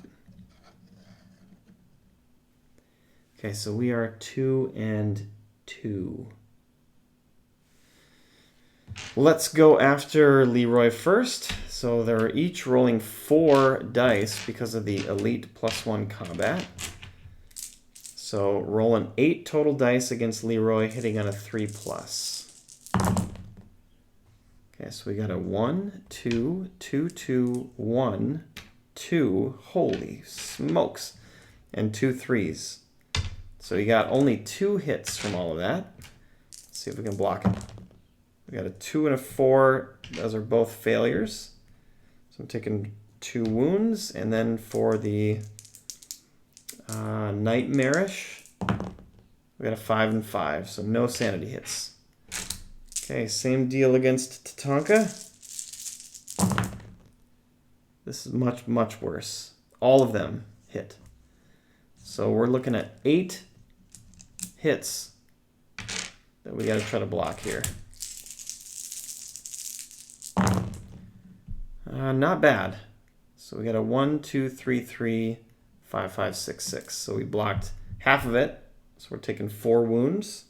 S1: Okay, so we are 2 and 2. Let's go after Leroy first. So they're each rolling 4 dice because of the elite +1 combat. So rolling 8 total dice against Leroy, hitting on a 3+. Okay, so we got a 1, 2, 2, 2, 1, 2. Holy smokes. And 2 3s. So you got only 2 hits from all of that. Let's see if we can block it. We got a 2 and a 4. Those are both failures. So I'm taking 2 wounds. And then for the Nightmarish, we got a 5 and 5. So no sanity hits. Okay, same deal against Tatanka. This is much, much worse. All of them hit. So we're looking at 8 hits that we got to try to block here. Not bad. So we got a 1, 2, 3, 3, 5, 5, 6, 6. So we blocked half of it. So we're taking 4 wounds.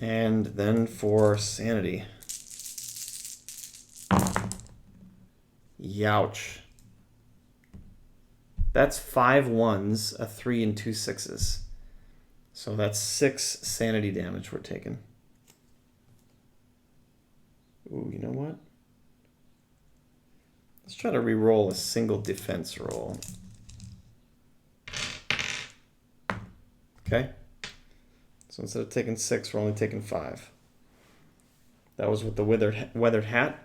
S1: And then for sanity. Youch. That's 5 1s, a 3, and 2 6s. So that's 6 sanity damage we're taking. Ooh, you know what? Let's try to re-roll a single defense roll. Okay. So instead of taking 6, we're only taking 5. That was with the weathered hat.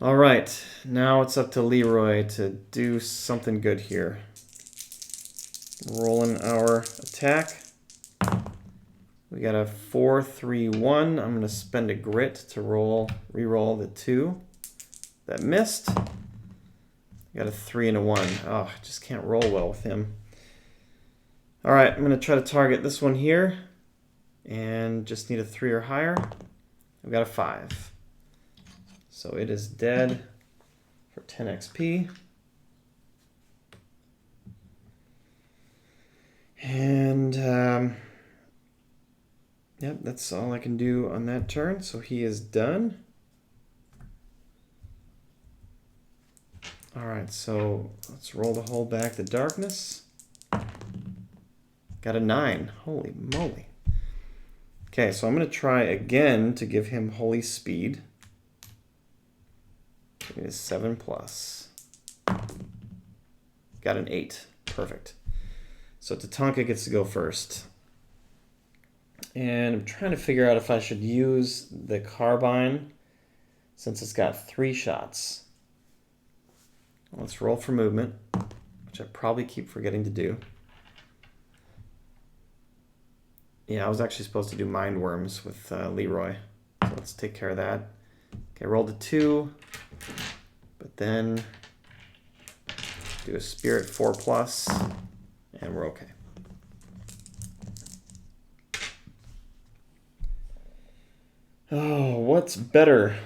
S1: All right, now it's up to Leroy to do something good here. Rolling our attack. We got a 4, 3, 1. I'm going to spend a grit to re-roll the 2 that missed. Got a 3 and a 1. Oh, I just can't roll well with him. All right, I'm going to try to target this one here and just need a 3 or higher. I've got a 5. So it is dead for 10 XP. And yep, that's all I can do on that turn. So he is done. All right, so let's roll to hold back the darkness. Got a 9. Holy moly. Okay, so I'm going to try again to give him holy speed. It is 7+. Got an 8. Perfect. So Tatanka gets to go first. And I'm trying to figure out if I should use the carbine since it's got 3 shots. Let's roll for movement, which I probably keep forgetting to do. Yeah, I was actually supposed to do Mind Worms with Leroy. So let's take care of that. Okay, rolled a 2, but then do a Spirit 4+, and we're okay. Oh, what's better?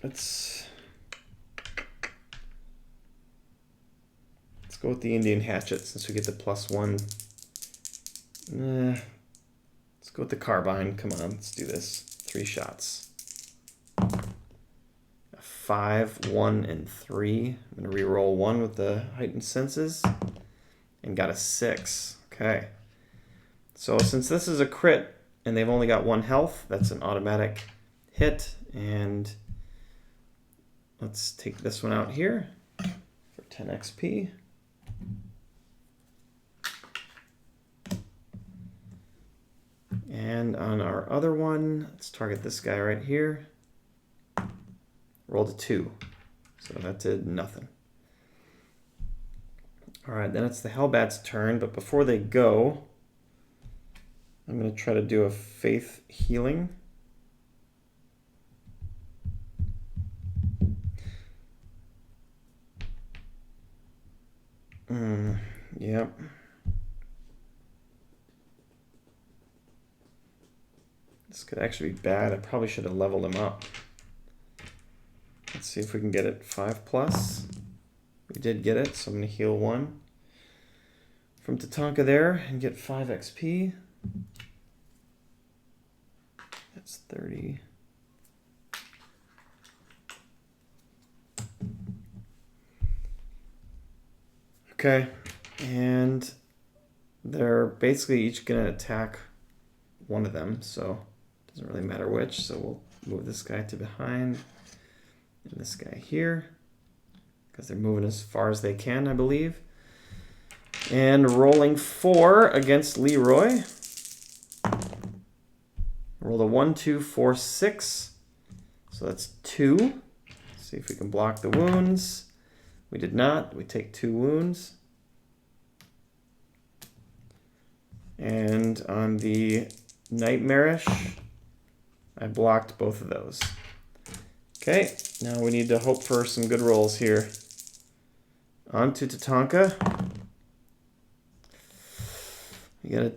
S1: Let's go with the Indian Hatchet since we get the +1. Let's go with the carbine. Come on, let's do this. 3 shots. A 5, 1, and 3. I'm going to re-roll 1 with the heightened senses and got a 6. Okay. So since this is a crit and they've only got 1 health, that's an automatic hit. And let's take this one out here for 10 XP. And on our other one, let's target this guy right here. Rolled a 2. So that did nothing. All right, then it's the Hellbat's turn. But before they go, I'm going to try to do a faith healing. Yep. This could actually be bad. I probably should have leveled him up. Let's see if we can get it 5+. We did get it, so I'm going to heal 1 from Tatanka there and get 5 XP. That's 30. Okay, and they're basically each going to attack one of them, so it doesn't really matter which. So we'll move this guy to behind and this guy here because they're moving as far as they can, I believe. And rolling 4 against Leroy. Rolled a 1, 2, 4, 6. So that's 2. Let's see if we can block the wounds. We did not. We take 2 wounds. And on the Nightmarish, I blocked both of those. Okay, now we need to hope for some good rolls here. On to Tatanka. You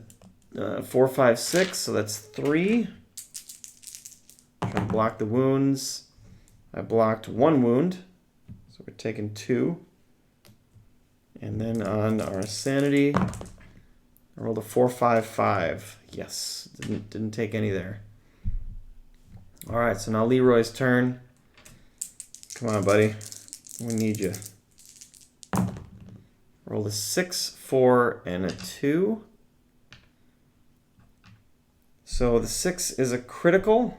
S1: got a 4, 5, 6, so that's 3. Trying to block the wounds. I blocked 1 wound, so we're taking 2. And then on our sanity, I rolled a 4, 5, 5. Yes, didn't take any there. All right, so now Leroy's turn. Come on, buddy. We need you. Rolled a 6, 4, and a 2. So the 6 is a critical,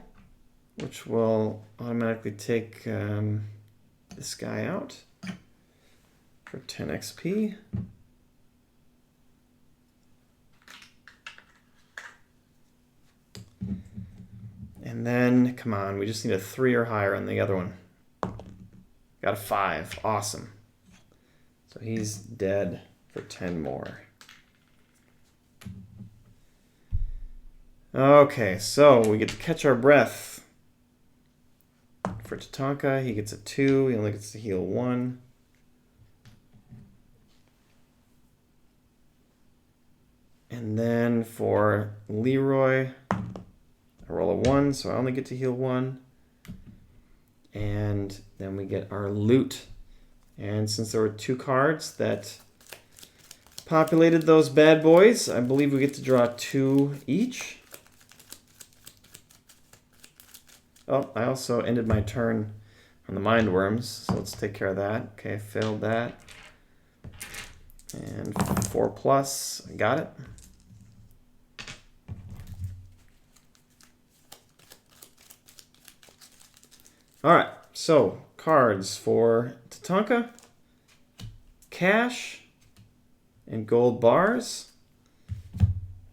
S1: which will automatically take this guy out for 10 XP. And then, come on, we just need a 3 or higher on the other one. Got a 5. Awesome. So he's dead for 10 more. Okay, so we get to catch our breath. For Tatanka, he gets a 2. He only gets to heal 1. And then for Leroy, I roll a 1, so I only get to heal 1. And then we get our loot. And since there were 2 cards that populated those bad boys, I believe we get to draw 2 each. Oh, I also ended my turn on the mind worms, so let's take care of that. Okay, failed that. And 4+, I got it. All right, so cards for Tatanka, cash, and gold bars,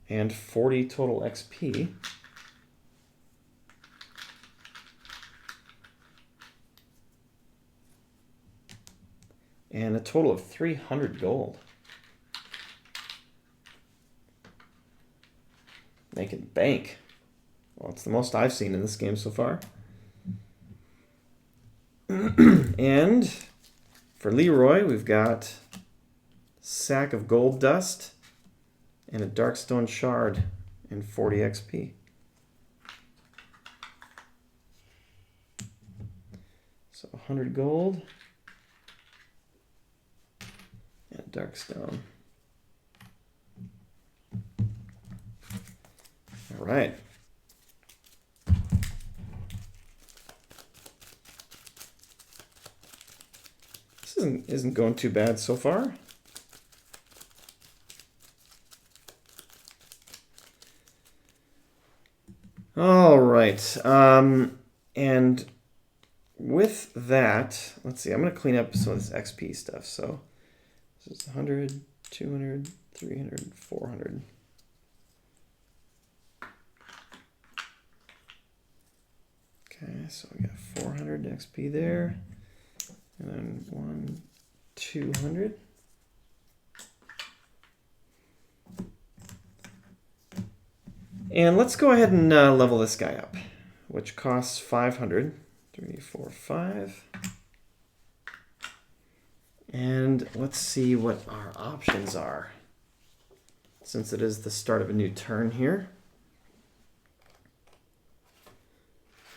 S1: and 40 total XP. And a total of 300 gold. Making bank. Well, it's the most I've seen in this game so far. And for Leroy, we've got sack of gold dust and a darkstone shard and 40 XP. So 100 gold and darkstone. All right. This isn't going too bad so far. All right. And with that, let's see. I'm going to clean up some of this XP stuff. So this is 100, 200, 300, 400. Okay, so we got 400 XP there. And then 200. And let's go ahead and level this guy up, which costs 500. 3, 4, 5. And let's see what our options are, since it is the start of a new turn here.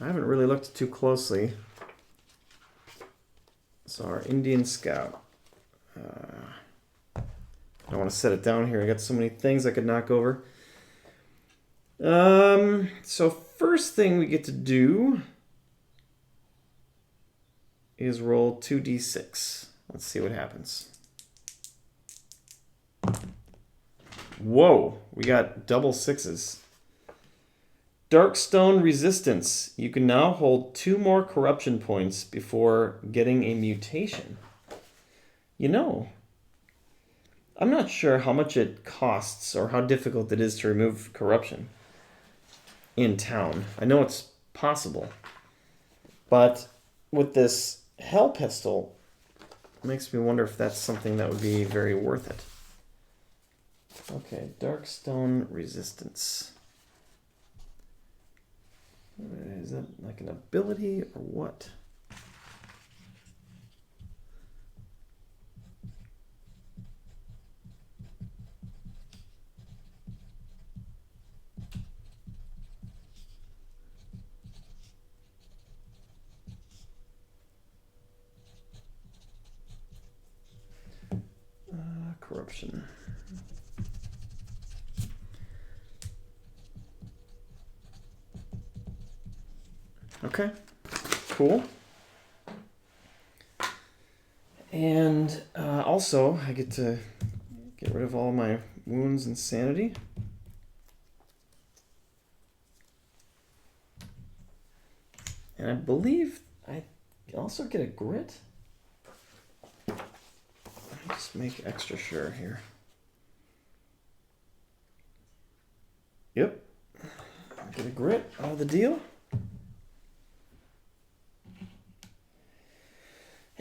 S1: I haven't really looked too closely. So our Indian Scout. I don't want to set it down here. I got so many things I could knock over. So first thing we get to do is roll 2d6. Let's see what happens. Whoa, we got double sixes. Darkstone Resistance. You can now hold 2 more corruption points before getting a mutation. You know, I'm not sure how much it costs or how difficult it is to remove corruption in town. I know it's possible, but with this Hell Pistol, it makes me wonder if that's something that would be very worth it. Okay, Darkstone Resistance. Is that like an ability or what? Corruption. Okay, cool. And also, I get to get rid of all my wounds and sanity. And I believe I also get a grit. Just make extra sure here. Yep. Get a grit out of the deal.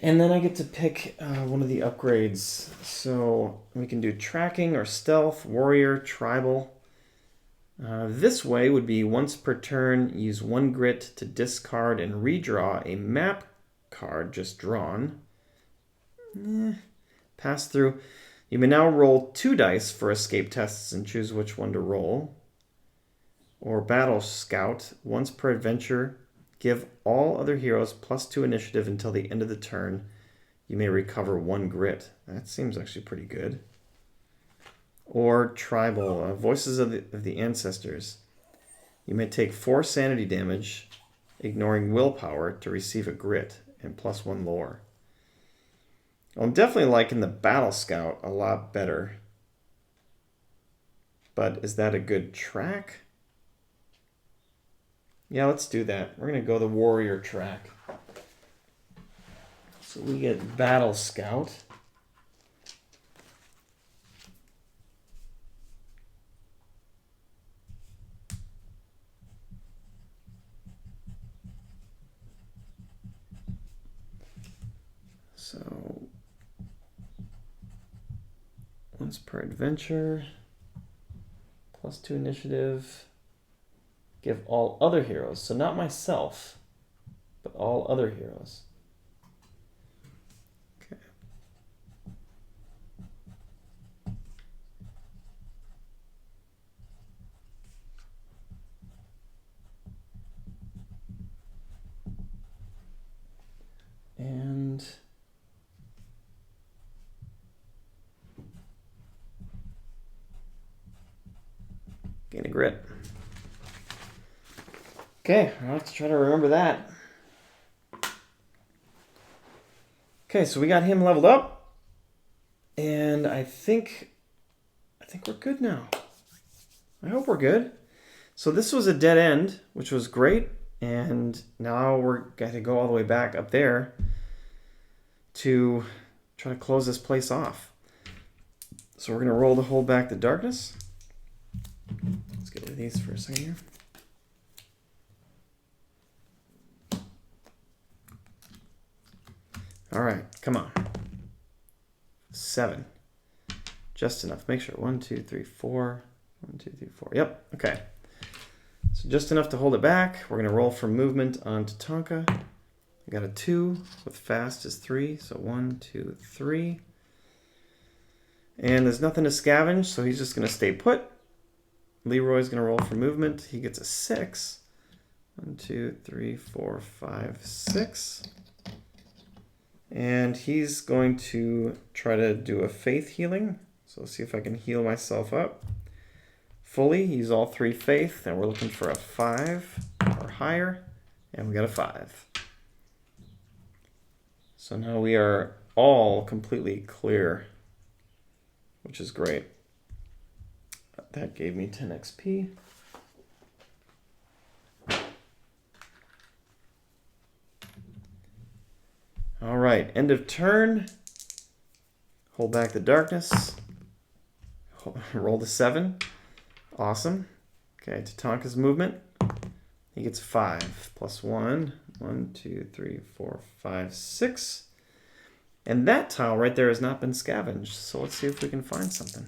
S1: And then I get to pick one of the upgrades. So we can do tracking or stealth, warrior, tribal. This way would be once per turn, use 1 grit to discard and redraw a map card just drawn. Pass through. You may now roll 2 dice for escape tests and choose which one to roll. Or Battle Scout. Once per adventure, give all other heroes +2 initiative until the end of the turn. You may recover 1 grit. That seems actually pretty good. Or Tribal. Voices of the Ancestors. You may take 4 sanity damage, ignoring willpower, to receive a grit and +1 lore. I'm definitely liking the Battle Scout a lot better. But is that a good track? Yeah, let's do that. We're going to go the warrior track. So we get Battle Scout. So once per adventure, +2 initiative. Give all other heroes, so not myself, but all other heroes. Okay. And gain a grit. Okay, I'll have to try to remember that. Okay, so we got him leveled up. And I think we're good now. I hope we're good. So this was a dead end, which was great. And now we're going to go all the way back up there to try to close this place off. So we're going to roll to hold back the darkness. Let's get rid of these for a second here. All right, come on. 7. Just enough. Make sure. 1, 2, 3, 4. 1, 2, 3, 4. Yep, okay. So just enough to hold it back. We're going to roll for movement on Tatanka. I got a 2 with fast is 3. So 1, 2, 3. And there's nothing to scavenge, so he's just going to stay put. Leroy's going to roll for movement. He gets a 6. 1, 2, 3, 4, 5, 6. And he's going to try to do a faith healing. So let's see if I can heal myself up fully. Use all 3 faith, and we're looking for a 5 or higher, and we got a 5. So now we are all completely clear, which is great. That gave me 10 XP. All right, end of turn. Hold back the darkness. Roll to 7. Awesome. Okay, Tatanka's movement. He gets 5 plus 1. 1, 2, 3, 4, 5, 6. And that tile right there has not been scavenged. So let's see if we can find something.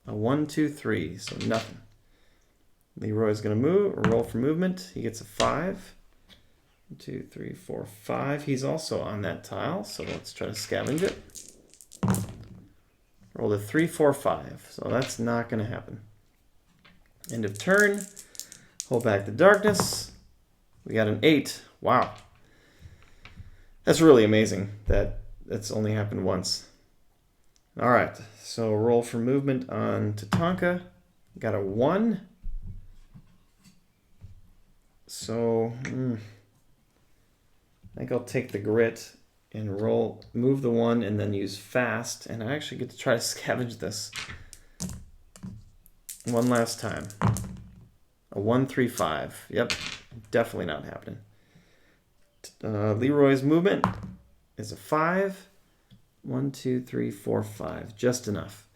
S1: A 1, 2, 3. So nothing. Leroy's going to roll for movement. He gets a 5. 1, 2, 3, 4, 5. He's also on that tile. So let's try to scavenge it. Roll a 3, 4, 5. So that's not going to happen. End of turn. Hold back the darkness. We got an 8. Wow. That's really amazing that it's only happened once. All right. So roll for movement on Tatanka. Got a 1. So I think I'll take the grit and move the 1 and then use fast. And I actually get to try to scavenge this one last time. A 1, 3, 5. Yep, definitely not happening. Leroy's movement is a 5. 1, 2, 3, 4, 5. Just enough.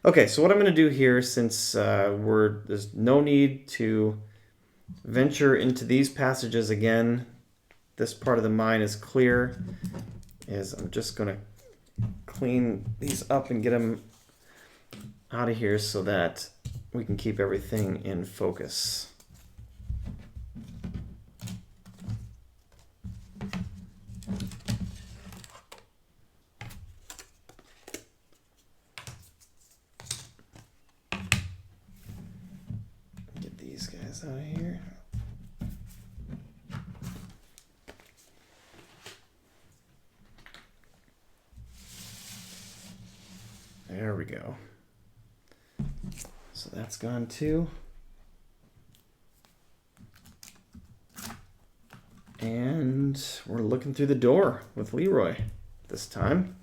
S1: Okay, so what I'm going to do here, since there's no need to venture into these passages again, this part of the mine is clear, is I'm just going to clean these up and get them out of here so that we can keep everything in focus. Get these guys out of here. There we go. So that's gone too. And we're looking through the door with Leroy this time.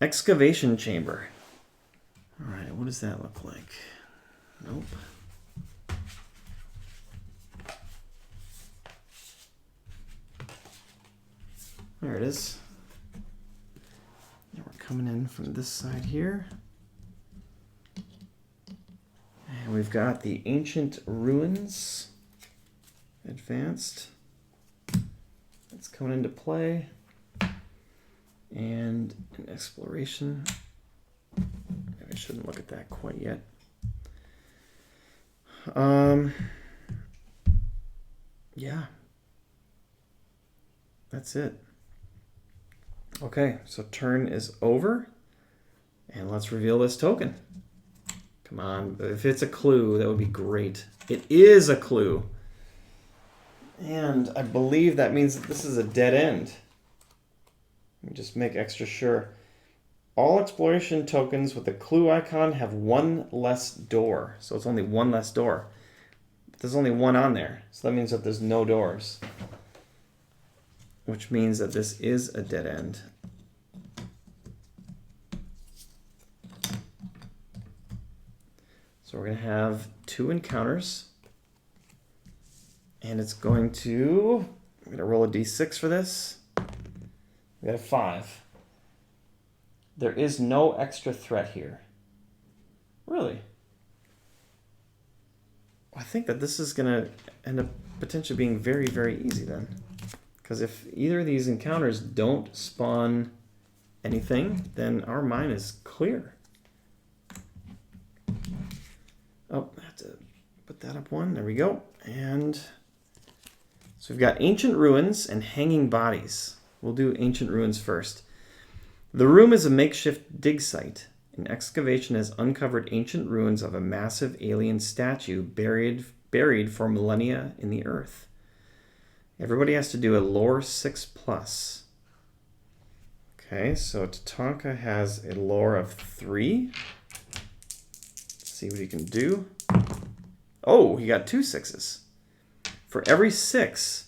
S1: Excavation chamber. All right, what does that look like? Nope. There it is. And we're coming in from this side here. And we've got the ancient ruins advanced. That's coming into play. And an exploration. Maybe I shouldn't look at that quite yet. Yeah. That's it. Okay, so turn is over. And let's reveal this token. Come on, if it's a clue, that would be great. It is a clue. And I believe that means that this is a dead end. Let me just make extra sure. All exploration tokens with the clue icon have one less door. So it's only one less door. But there's only one on there. So that means that there's no doors. which means that this is a dead end. So we're going to have 2 encounters. And it's going to... I'm going to roll a d6 for this. We got a 5. There is no extra threat here. Really? I think that this is going to end up potentially being very, very easy then. Because if either of these encounters don't spawn anything, then our mine is clear. Oh, I have to put that up one. There we go. And so we've got Ancient Ruins and Hanging Bodies. We'll do Ancient Ruins first. The room is a makeshift dig site. An excavation has uncovered ancient ruins of a massive alien statue buried for millennia in the earth. Everybody has to do a lore 6+. Okay, so Tatanka has a lore of 3. Let's see what he can do. Oh, he got 2 6s. For every 6,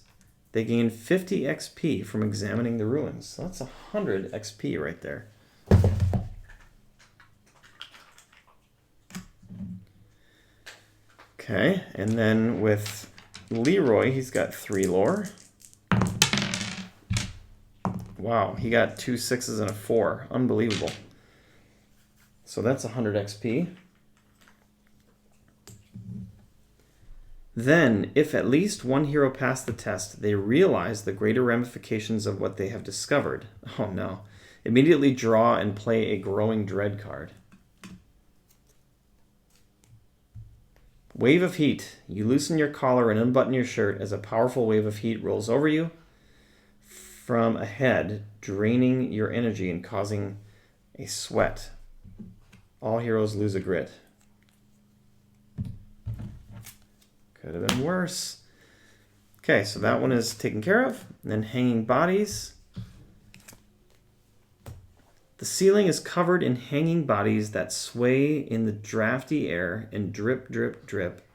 S1: they gain 50 XP from examining the ruins. So that's 100 XP right there. Okay, and then with Leroy, he's got 3 lore. Wow, he got 2 6s and a 4. Unbelievable. So that's 100 XP. Then, if at least one hero passed the test, they realize the greater ramifications of what they have discovered. Oh no. Immediately draw and play a Growing Dread card. Wave of Heat. You loosen your collar and unbutton your shirt as a powerful wave of heat rolls over you from ahead, draining your energy and causing a sweat. All heroes lose a grit. Could have been worse. Okay, so that one is taken care of. And then Hanging Bodies. The ceiling is covered in hanging bodies that sway in the drafty air and drip, drip, drip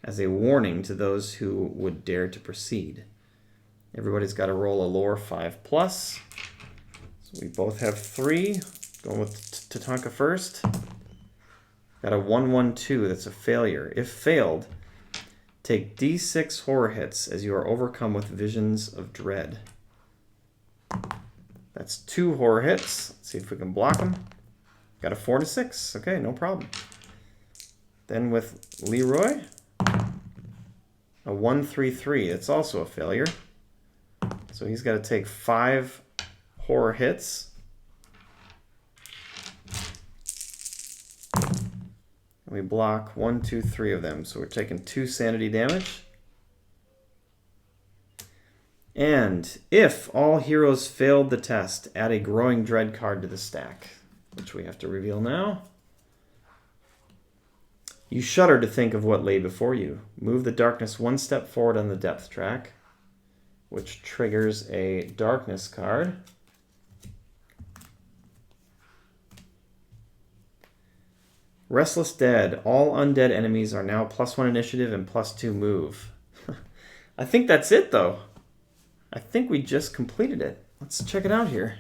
S1: as a warning to those who would dare to proceed. Everybody's got to roll a lore 5+. So we both have 3. Going with Tatanka first. Got a 1-1-2. That's a failure. If failed, take D6 horror hits as you are overcome with visions of dread. That's 2 horror hits. Let's see if we can block them. Got a 4 and a 6. Okay, no problem. Then with Leroy, a 1-3-3. It's also a failure. So he's got to take 5 horror hits. And we block 1, 2, 3 of them. So we're taking 2 sanity damage. And if all heroes failed the test, add a Growing Dread card to the stack, which we have to reveal now. You shudder to think of what lay before you. Move the darkness 1 step forward on the depth track, which triggers a darkness card. Restless Dead. All undead enemies are now +1 initiative and +2 move. I think that's it, though. I think we just completed it. Let's check it out here.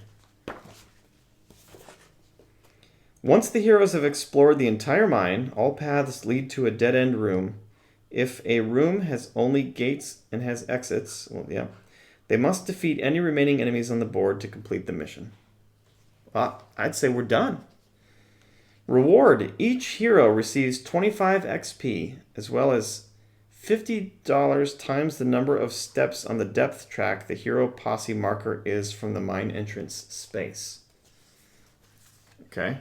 S1: Once the heroes have explored the entire mine, all paths lead to a dead-end room. If a room has only gates and has exits, well, yeah, they must defeat any remaining enemies on the board to complete the mission. Well, I'd say we're done. Reward. Each hero receives 25 XP, as well as $50 times the number of steps on the depth track the hero posse marker is from the mine entrance space. Okay.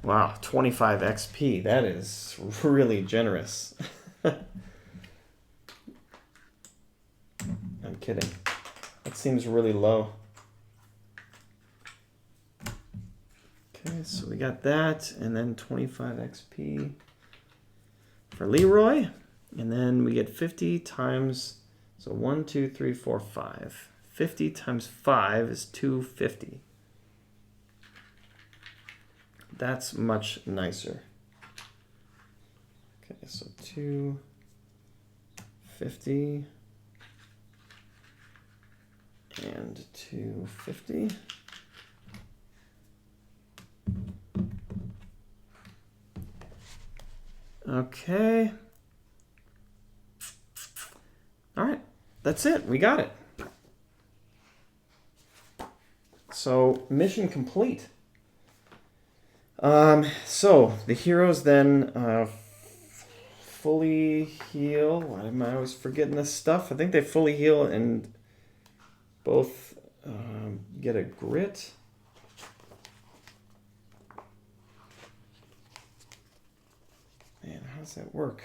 S1: Wow, 25 XP. That is really generous. I'm kidding. That seems really low. Okay, so we got that, and then 25 XP for Leroy. And then we get 50 times, so 1, 2, 3, 4, 5. 50 times 5 is 250. That's much nicer. Okay, so 250 and and 250. Okay. All right, that's it. We got it. So mission complete. So the heroes then fully heal. Why am I always forgetting this stuff? I think they fully heal and both get a grit. Man, how does that work?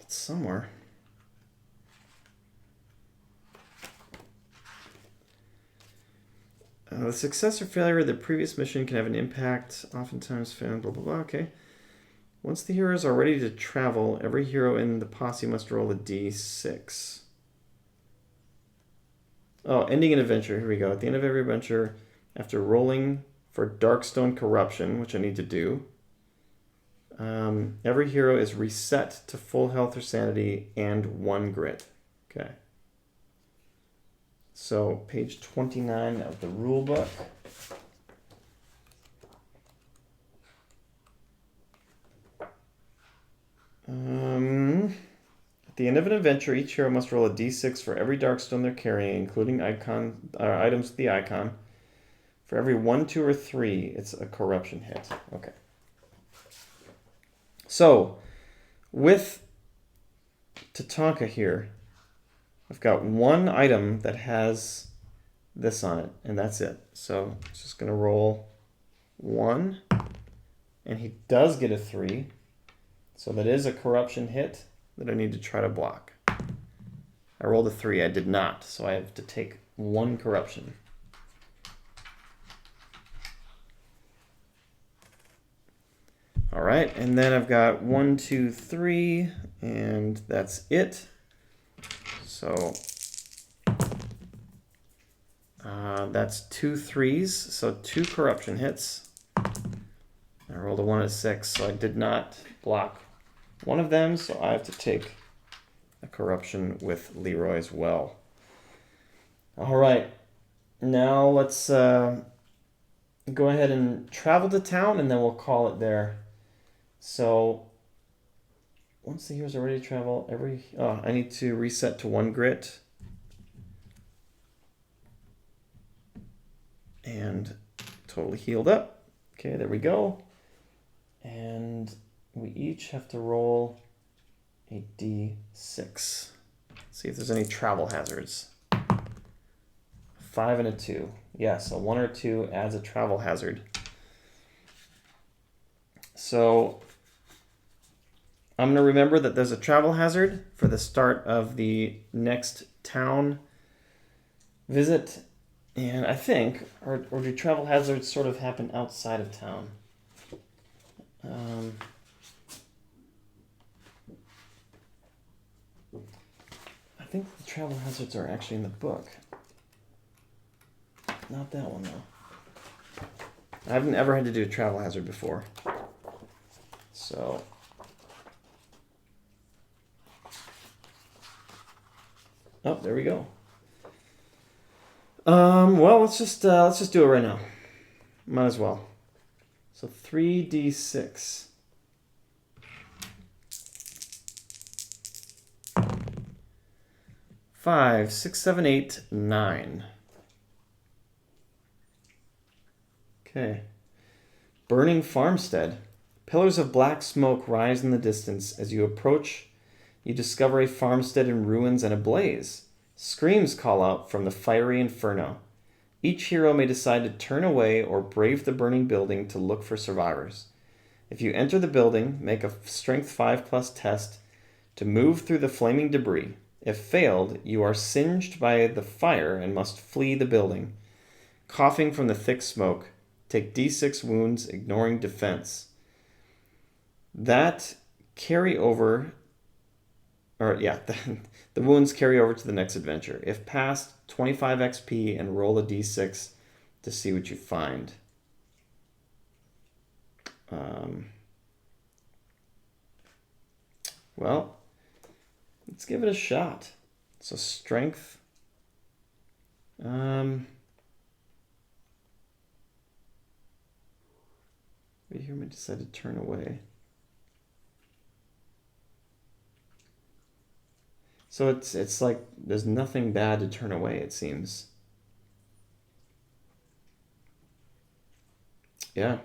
S1: It's somewhere. The success or failure of the previous mission can have an impact, oftentimes found, blah, blah, blah. Okay. Once the heroes are ready to travel, every hero in the posse must roll a d6. Oh, ending an adventure. Here we go. At the end of every adventure, after rolling for Darkstone Corruption, which I need to do, every hero is reset to full health or sanity and 1 grit. Okay. So, page 29 of the rule book. At the end of an adventure, each hero must roll a d6 for every Darkstone they're carrying, including items with the icon. For every 1, 2, or 3, it's a corruption hit. Okay. So, with Tatanka here, I've got 1 item that has this on it, and that's it. So it's just going to roll 1, and he does get a 3. So that is a corruption hit that I need to try to block. I rolled a 3. I did not, so I have to take 1 corruption. All right, and then I've got 1, 2, 3, and that's it. So that's 2 3s, so 2 corruption hits. I rolled a 1 and a 6, so I did not block one of them, so I have to take a corruption with Leroy as well. All right, now let's go ahead and travel to town, and then we'll call it there. So once the heroes are ready to travel, I need to reset to 1 grit. And totally healed up. Okay, there we go. And we each have to roll a d6. See if there's any travel hazards. 5 and a 2. Yes, a 1 or 2 adds a travel hazard. So I'm going to remember that there's a travel hazard for the start of the next town visit. And I think, or do travel hazards sort of happen outside of town? I think the travel hazards are actually in the book. Not that one, though. I haven't ever had to do a travel hazard before. So oh, there we go. Well, let's just do it right now. Might as well. So 3d6. Five, 6, 7, 8, 9. Okay. Burning Farmstead. Pillars of black smoke rise in the distance. As you approach, you discover a farmstead in ruins and ablaze. Screams call out from the fiery inferno. Each hero may decide to turn away or brave the burning building to look for survivors. If you enter the building, make a Strength 5+ test to move through the flaming debris. If failed, you are singed by the fire and must flee the building. Coughing from the thick smoke, take d6 wounds, ignoring defense. That carry over, the wounds carry over to the next adventure. If passed, 25 XP and roll a d6 to see what you find. Well, let's give it a shot. So strength. Right here, we decided to turn away. So it's like there's nothing bad to turn away, it seems. Yeah.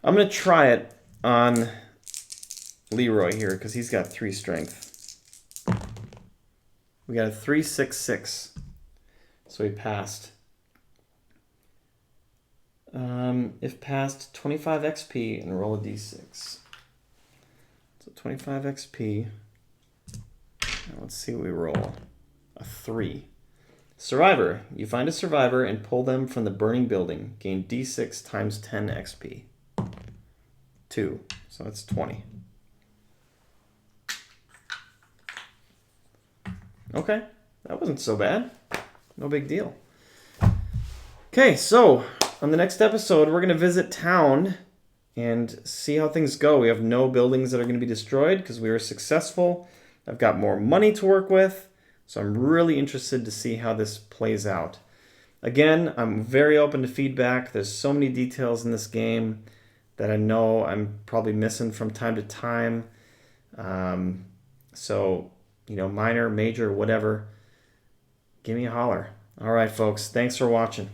S1: I'm going to try it on Leroy here because he's got 3 strength. We got a 3-6-6. So he passed. If passed, 25 XP and roll a d6. So 25 XP. Now let's see what we roll. A 3. Survivor. You find a survivor and pull them from the burning building. Gain d6 times 10 XP. 2. So that's 20. Okay. That wasn't so bad. No big deal. Okay, so on the next episode, we're going to visit town and see how things go. We have no buildings that are going to be destroyed because we were successful. I've got more money to work with, so I'm really interested to see how this plays out. Again, I'm very open to feedback. There's so many details in this game that I know I'm probably missing from time to time. So, minor, major, whatever, give me a holler. All right, folks, thanks for watching.